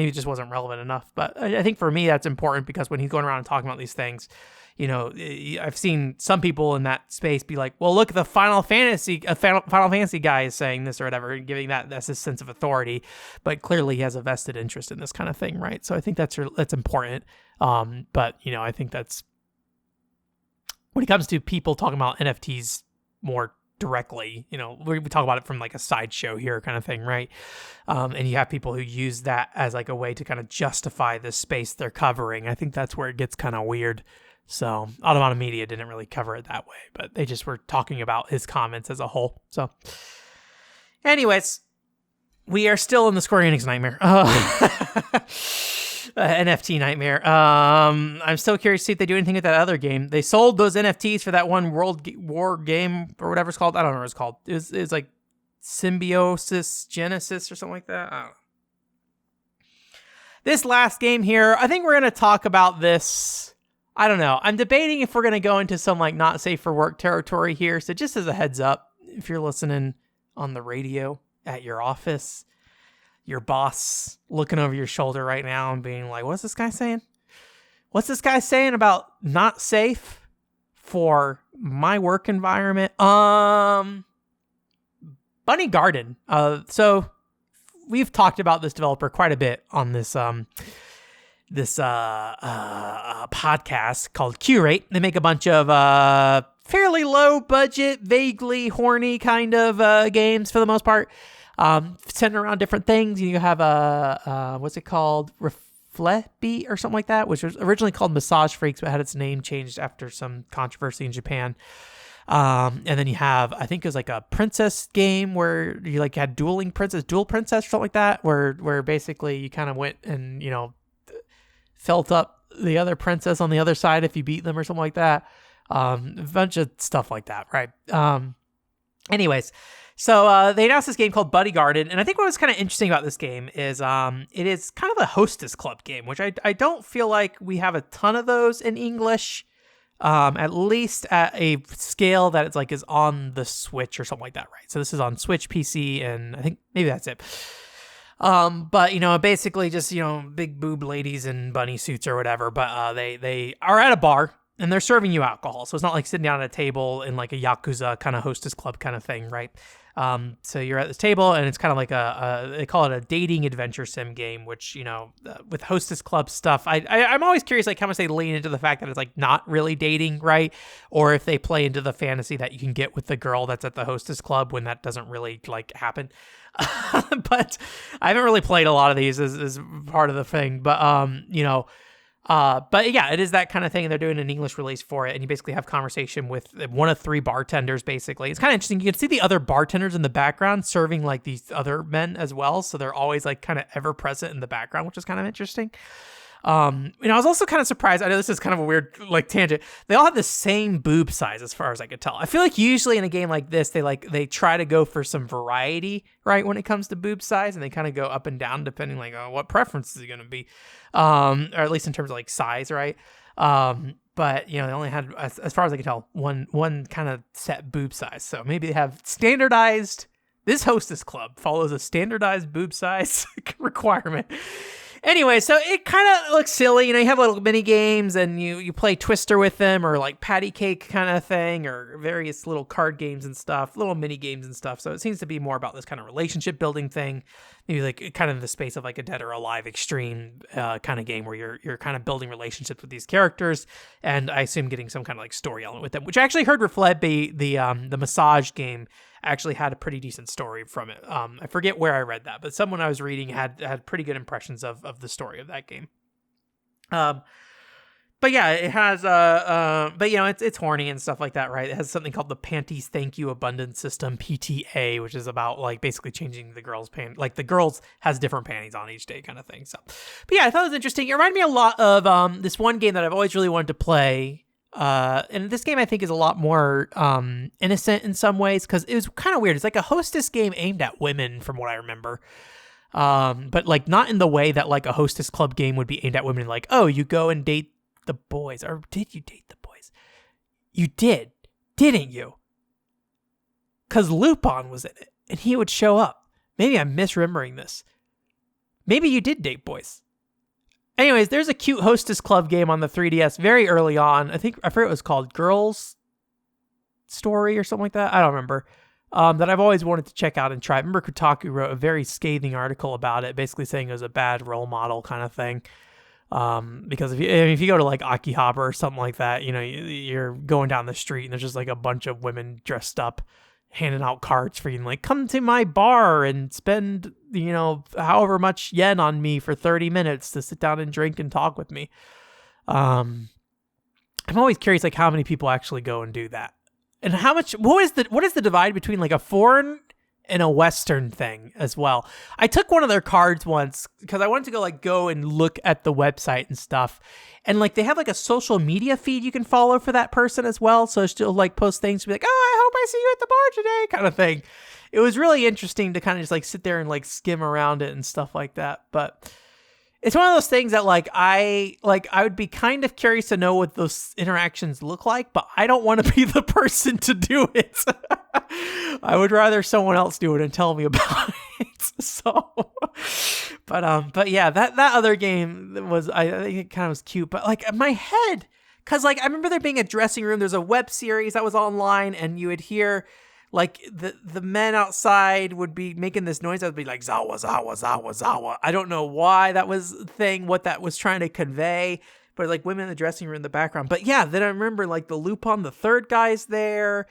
it just wasn't relevant enough. But I think for me, that's important, because when he's going around and talking about these things, I've seen some people in that space be like, well, look, the Final Fantasy guy is saying this or whatever, and giving that's his sense of authority, but clearly he has a vested interest in this kind of thing, right? So I think that's important. But I think that's, when it comes to people talking about NFTs more directly, we talk about it from like a sideshow here kind of thing, right? And you have people who use that as like a way to kind of justify the space they're covering. I think that's where it gets kind of weird. So Automata Media didn't really cover it that way, but they just were talking about his comments as a whole. So anyways, we are still in the Square Enix nightmare. NFT nightmare. I'm still curious to see if they do anything with that other game. They sold those NFTs for that one World War game, or whatever it's called. I don't know what it's called. It was like Symbiosis Genesis or something like that. I don't know. This last game here, I think we're going to talk about this. I don't know. I'm debating if we're going to go into some like not safe for work territory here. So just as a heads up, if you're listening on the radio at your office, your boss looking over your shoulder right now and being like, what's this guy saying? What's this guy saying about not safe for my work environment? Bunny Garden. So we've talked about this developer quite a bit on this podcast called Curate. They make a bunch of fairly low budget, vaguely horny kind of games for the most part. Centered around different things. You have what's it called? Reflebeat or something like that, which was originally called Massage Freaks, but had its name changed after some controversy in Japan. And then you have, I think it was like a princess game where you like had dual princess or something like that, where basically you kind of went and, felt up the other princess on the other side if you beat them or something like that. A bunch of stuff like that, right? Anyways, so they announced this game called Bunny Garden, and I think what was kind of interesting about this game is it is kind of a hostess club game, which I don't feel like we have a ton of those in English, at least at a scale that it's like is on the Switch or something like that, right? So this is on Switch, PC, and I think maybe that's it. But basically just big boob ladies in bunny suits or whatever. But they are at a bar and they're serving you alcohol, so it's not like sitting down at a table in like a Yakuza kind of hostess club kind of thing, right? So you're at this table and it's kind of like they call it a dating adventure sim game, which with hostess club stuff, I'm always curious like how much they lean into the fact that it's like not really dating, right? Or if they play into the fantasy that you can get with the girl that's at the hostess club when that doesn't really like happen. But I haven't really played a lot of these as part of the thing, but but yeah, it is that kind of thing, and they're doing an English release for it, and you basically have conversation with one of three bartenders, basically. It's kind of interesting. You can see the other bartenders in the background serving like these other men as well, so they're always like kind of ever present in the background, which is kind of interesting. I was also kind of surprised. I know this is kind of a weird like tangent. They all have the same boob size as far as I could tell. I feel like usually in a game like this, they try to go for some variety, right? When it comes to boob size, and they kind of go up and down depending like what preference is it going to be, or at least in terms of like size, right? But they only had, as far as I could tell, one kind of set boob size. So maybe they have standardized. This hostess club follows a standardized boob size requirement. Anyway, so it kind of looks silly. You have little mini games and you play Twister with them, or like patty cake kind of thing, or various little card games and stuff, little mini games and stuff. So it seems to be more about this kind of relationship building thing. Maybe like kind of in the space of like a Dead or Alive extreme kind of game where you're kind of building relationships with these characters, and I assume getting some kind of like story element with them, which I actually heard Reflebe, the massage game, actually had a pretty decent story from it. I forget where I read that, but someone I was reading had pretty good impressions of the story of that game. But yeah, it has but it's horny and stuff like that, right? It has something called the Panties Thank You Abundance System, PTA, which is about like basically changing the girls' like the girls has different panties on each day kind of thing. So, but yeah, I thought it was interesting. It reminded me a lot of this one game that I've always really wanted to play. And this game I think is a lot more innocent in some ways, because it was kind of weird. It's like a hostess game aimed at women from what I remember. But like not in the way that like a hostess club game would be aimed at women, like, oh, you go and date the boys. Or did you date the boys? You did, didn't you? Because Lupin was in it and he would show up. Maybe I'm misremembering this. Maybe you did date boys. Anyways, there's a cute hostess club game on the 3DS very early on. I forget what it was called, Girls Story or something like that. I don't remember. That I've always wanted to check out and try. I remember Kotaku wrote a very scathing article about it, basically saying it was a bad role model kind of thing. Because if you go to like Akihabara or something like that, you're going down the street and there's just like a bunch of women dressed up handing out cards for you and like, come to my bar and spend, however much yen on me for 30 minutes to sit down and drink and talk with me. I'm always curious, like how many people actually go and do that, and what is the divide between like a foreign and a Western thing as well. I took one of their cards once because I wanted to go and look at the website and stuff. And like they have like a social media feed you can follow for that person as well. So she'll like post things to be like, oh, I hope I see you at the bar today kind of thing. It was really interesting to kind of just like sit there and like skim around it and stuff like that. But it's one of those things that I would be kind of curious to know what those interactions look like, but I don't want to be the person to do it. I would rather someone else do it and tell me about it. So, but yeah, that other game was, I think it kind of was cute, but like in my head, cause like I remember there being a dressing room. There's a web series that was online, and you would hear like the men outside would be making this noise that would be like zawa zawa zawa zawa. I don't know why that was the thing, what that was trying to convey, but like women in the dressing room in the background. But yeah, then I remember like the Lupin the Third guy's there.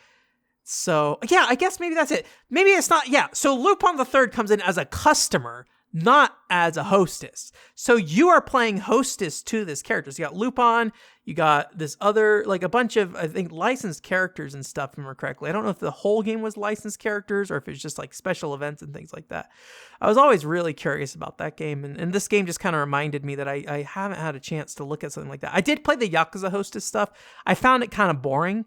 So yeah, I guess maybe that's it. Maybe it's not. Yeah. So Lupin the Third comes in as a customer, not as a hostess. So you are playing hostess to this character. So you got Lupin, you got this other, like a bunch of, I think, licensed characters and stuff, if I remember correctly. I don't know if the whole game was licensed characters or if it's just like special events and things like that. I was always really curious about that game. And this game just kind of reminded me that I haven't had a chance to look at something like that. I did play the Yakuza hostess stuff. I found it kind of boring.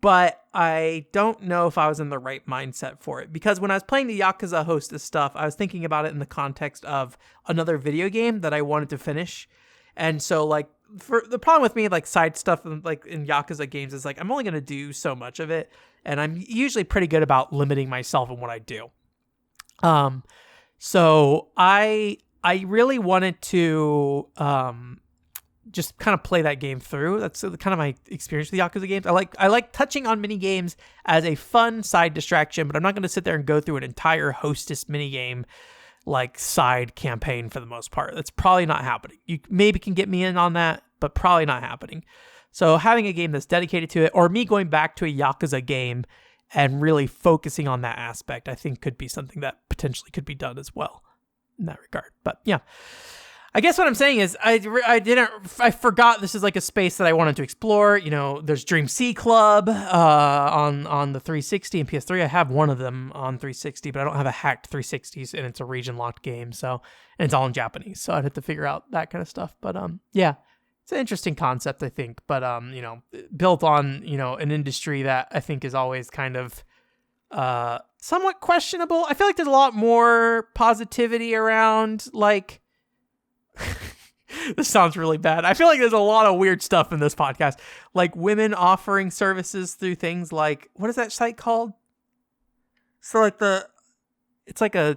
But I don't know if I was in the right mindset for it, because when I was playing the Yakuza hostess stuff, I was thinking about it in the context of another video game that I wanted to finish. And so like for the problem with me, like side stuff like in Yakuza games is like, I'm only going to do so much of it. And I'm usually pretty good about limiting myself in what I do. So I really wanted to, just kind of play that game through. That's kind of my experience with the Yakuza games. I like touching on mini games as a fun side distraction, but I'm not going to sit there and go through an entire hostess mini game like side campaign for the most part. That's probably not happening. You maybe can get me in on that, but probably not happening. So having a game that's dedicated to it, or me going back to a Yakuza game and really focusing on that aspect, I think could be something that potentially could be done as well in that regard. But yeah. I guess what I'm saying is I forgot this is like a space that I wanted to explore. There's Dream C Club on the 360 and PS3. I have one of them on 360, but I don't have a hacked 360s, and it's a region locked game. So, and it's all in Japanese. So I'd have to figure out that kind of stuff. But yeah, it's an interesting concept, I think. But built on an industry that I think is always kind of somewhat questionable. I feel like there's a lot more positivity around like. This sounds really bad. I feel like there's a lot of weird stuff in this podcast, like women offering services through things like, what is that site called? So like it's like a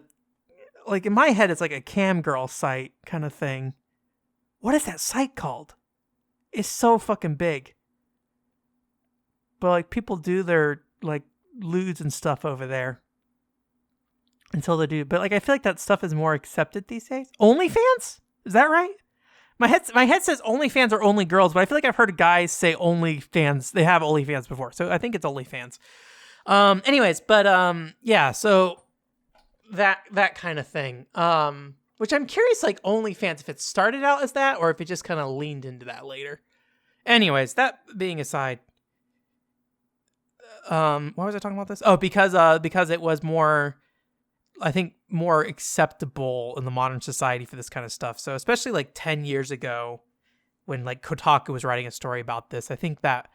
like in my head, it's like a cam girl site kind of thing. What is that site called? It's so fucking big. But like people do their like lewds and stuff over there until they do. But like I feel like that stuff is more accepted these days. OnlyFans? Is that right? My head says OnlyFans are only girls, but I feel like I've heard guys say OnlyFans. They have OnlyFans before, so I think it's OnlyFans. Anyways, but yeah, so that kind of thing. Which I'm curious, like OnlyFans, if it started out as that or if it just kind of leaned into that later. Anyways, that being aside, why was I talking about this? Oh, because it was more, I think, more acceptable in the modern society for this kind of stuff. So especially like 10 years ago when like Kotaku was writing a story about this, I think that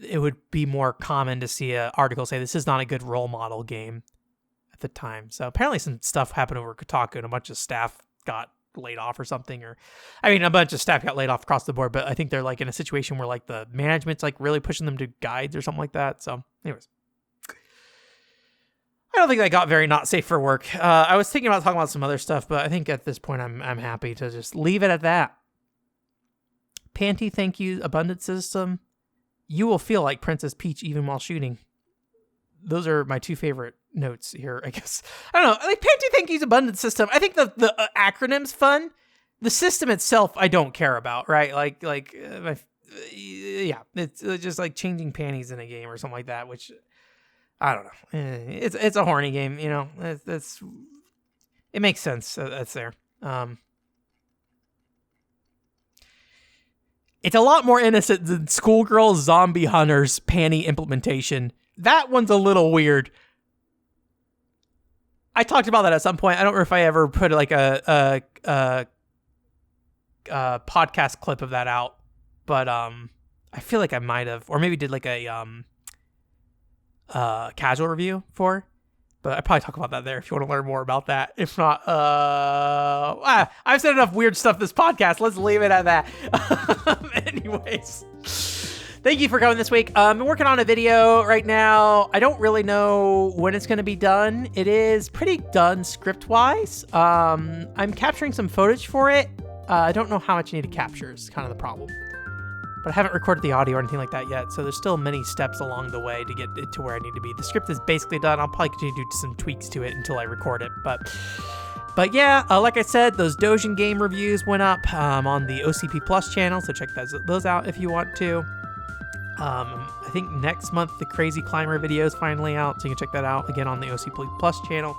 it would be more common to see an article say this is not a good role model game at the time. So apparently some stuff happened over Kotaku and a bunch of staff got laid off or something, or I mean a bunch of staff got laid off across the board, but I think they're like in a situation where like the management's like really pushing them to guides or something like that. So anyways, I don't think that got very not safe for work. I was thinking about talking about some other stuff, but I think at this point I'm happy to just leave it at that. Panty, thank you. Abundance system. You will feel like Princess Peach even while shooting. Those are my two favorite notes here, I guess. I don't know. Like Panty, thank you's abundance system. I think the acronym's fun. The system itself, I don't care about, right? Yeah, it's just like changing panties in a game or something like that, which I don't know. It's a horny game, you know. It makes sense. That's there. It's a lot more innocent than Schoolgirl Zombie Hunter's panty implementation. That one's a little weird. I talked about that at some point. I don't know if I ever put like a podcast clip of that out, but I feel like I might have, or maybe did like a casual review for. But I probably talk about that there if you want to learn more about that. If not, I've said enough weird stuff this podcast. Let's leave it at that. Anyways, thank you for coming this week. I'm working on a video right now. I don't really know when it's going to be done. It is pretty done script-wise. I'm capturing some footage for it. I don't know how much I need to capture is kind of the problem. But I haven't recorded the audio or anything like that yet, so there's still many steps along the way to get it to where I need to be. The script is basically done. I'll probably continue to do some tweaks to it until I record it. But yeah, like I said, those Dojin game reviews went up on the OCP Plus channel, so check those out if you want to. I think next month the Crazy Climber video is finally out, so you can check that out again on the OCP Plus channel.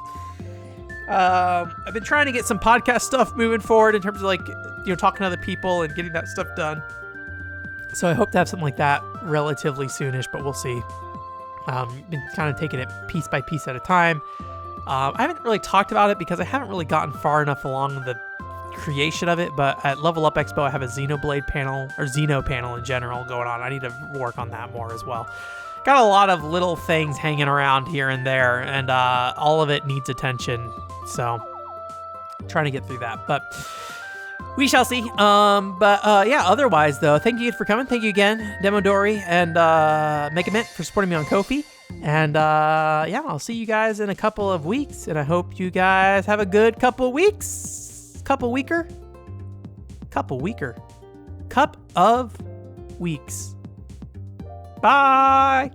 I've been trying to get some podcast stuff moving forward in terms of like, you know, talking to other people and getting that stuff done. So I hope to have something like that relatively soonish, but we'll see. Been kind of taking it piece by piece at a time. I haven't really talked about it because I haven't really gotten far enough along the creation of it, but at Level Up Expo I have a Xenoblade panel, or Xeno panel in general going on. I need to work on that more as well. Got a lot of little things hanging around here and there, and all of it needs attention, so trying to get through that, but we shall see. Yeah, otherwise though, thank you for coming. Thank you again, Demodori and Mega Mint for supporting me on Ko-fi. And yeah, I'll see you guys in a couple of weeks, and I hope you guys have a good couple of weeks. Cup of weeks. Bye.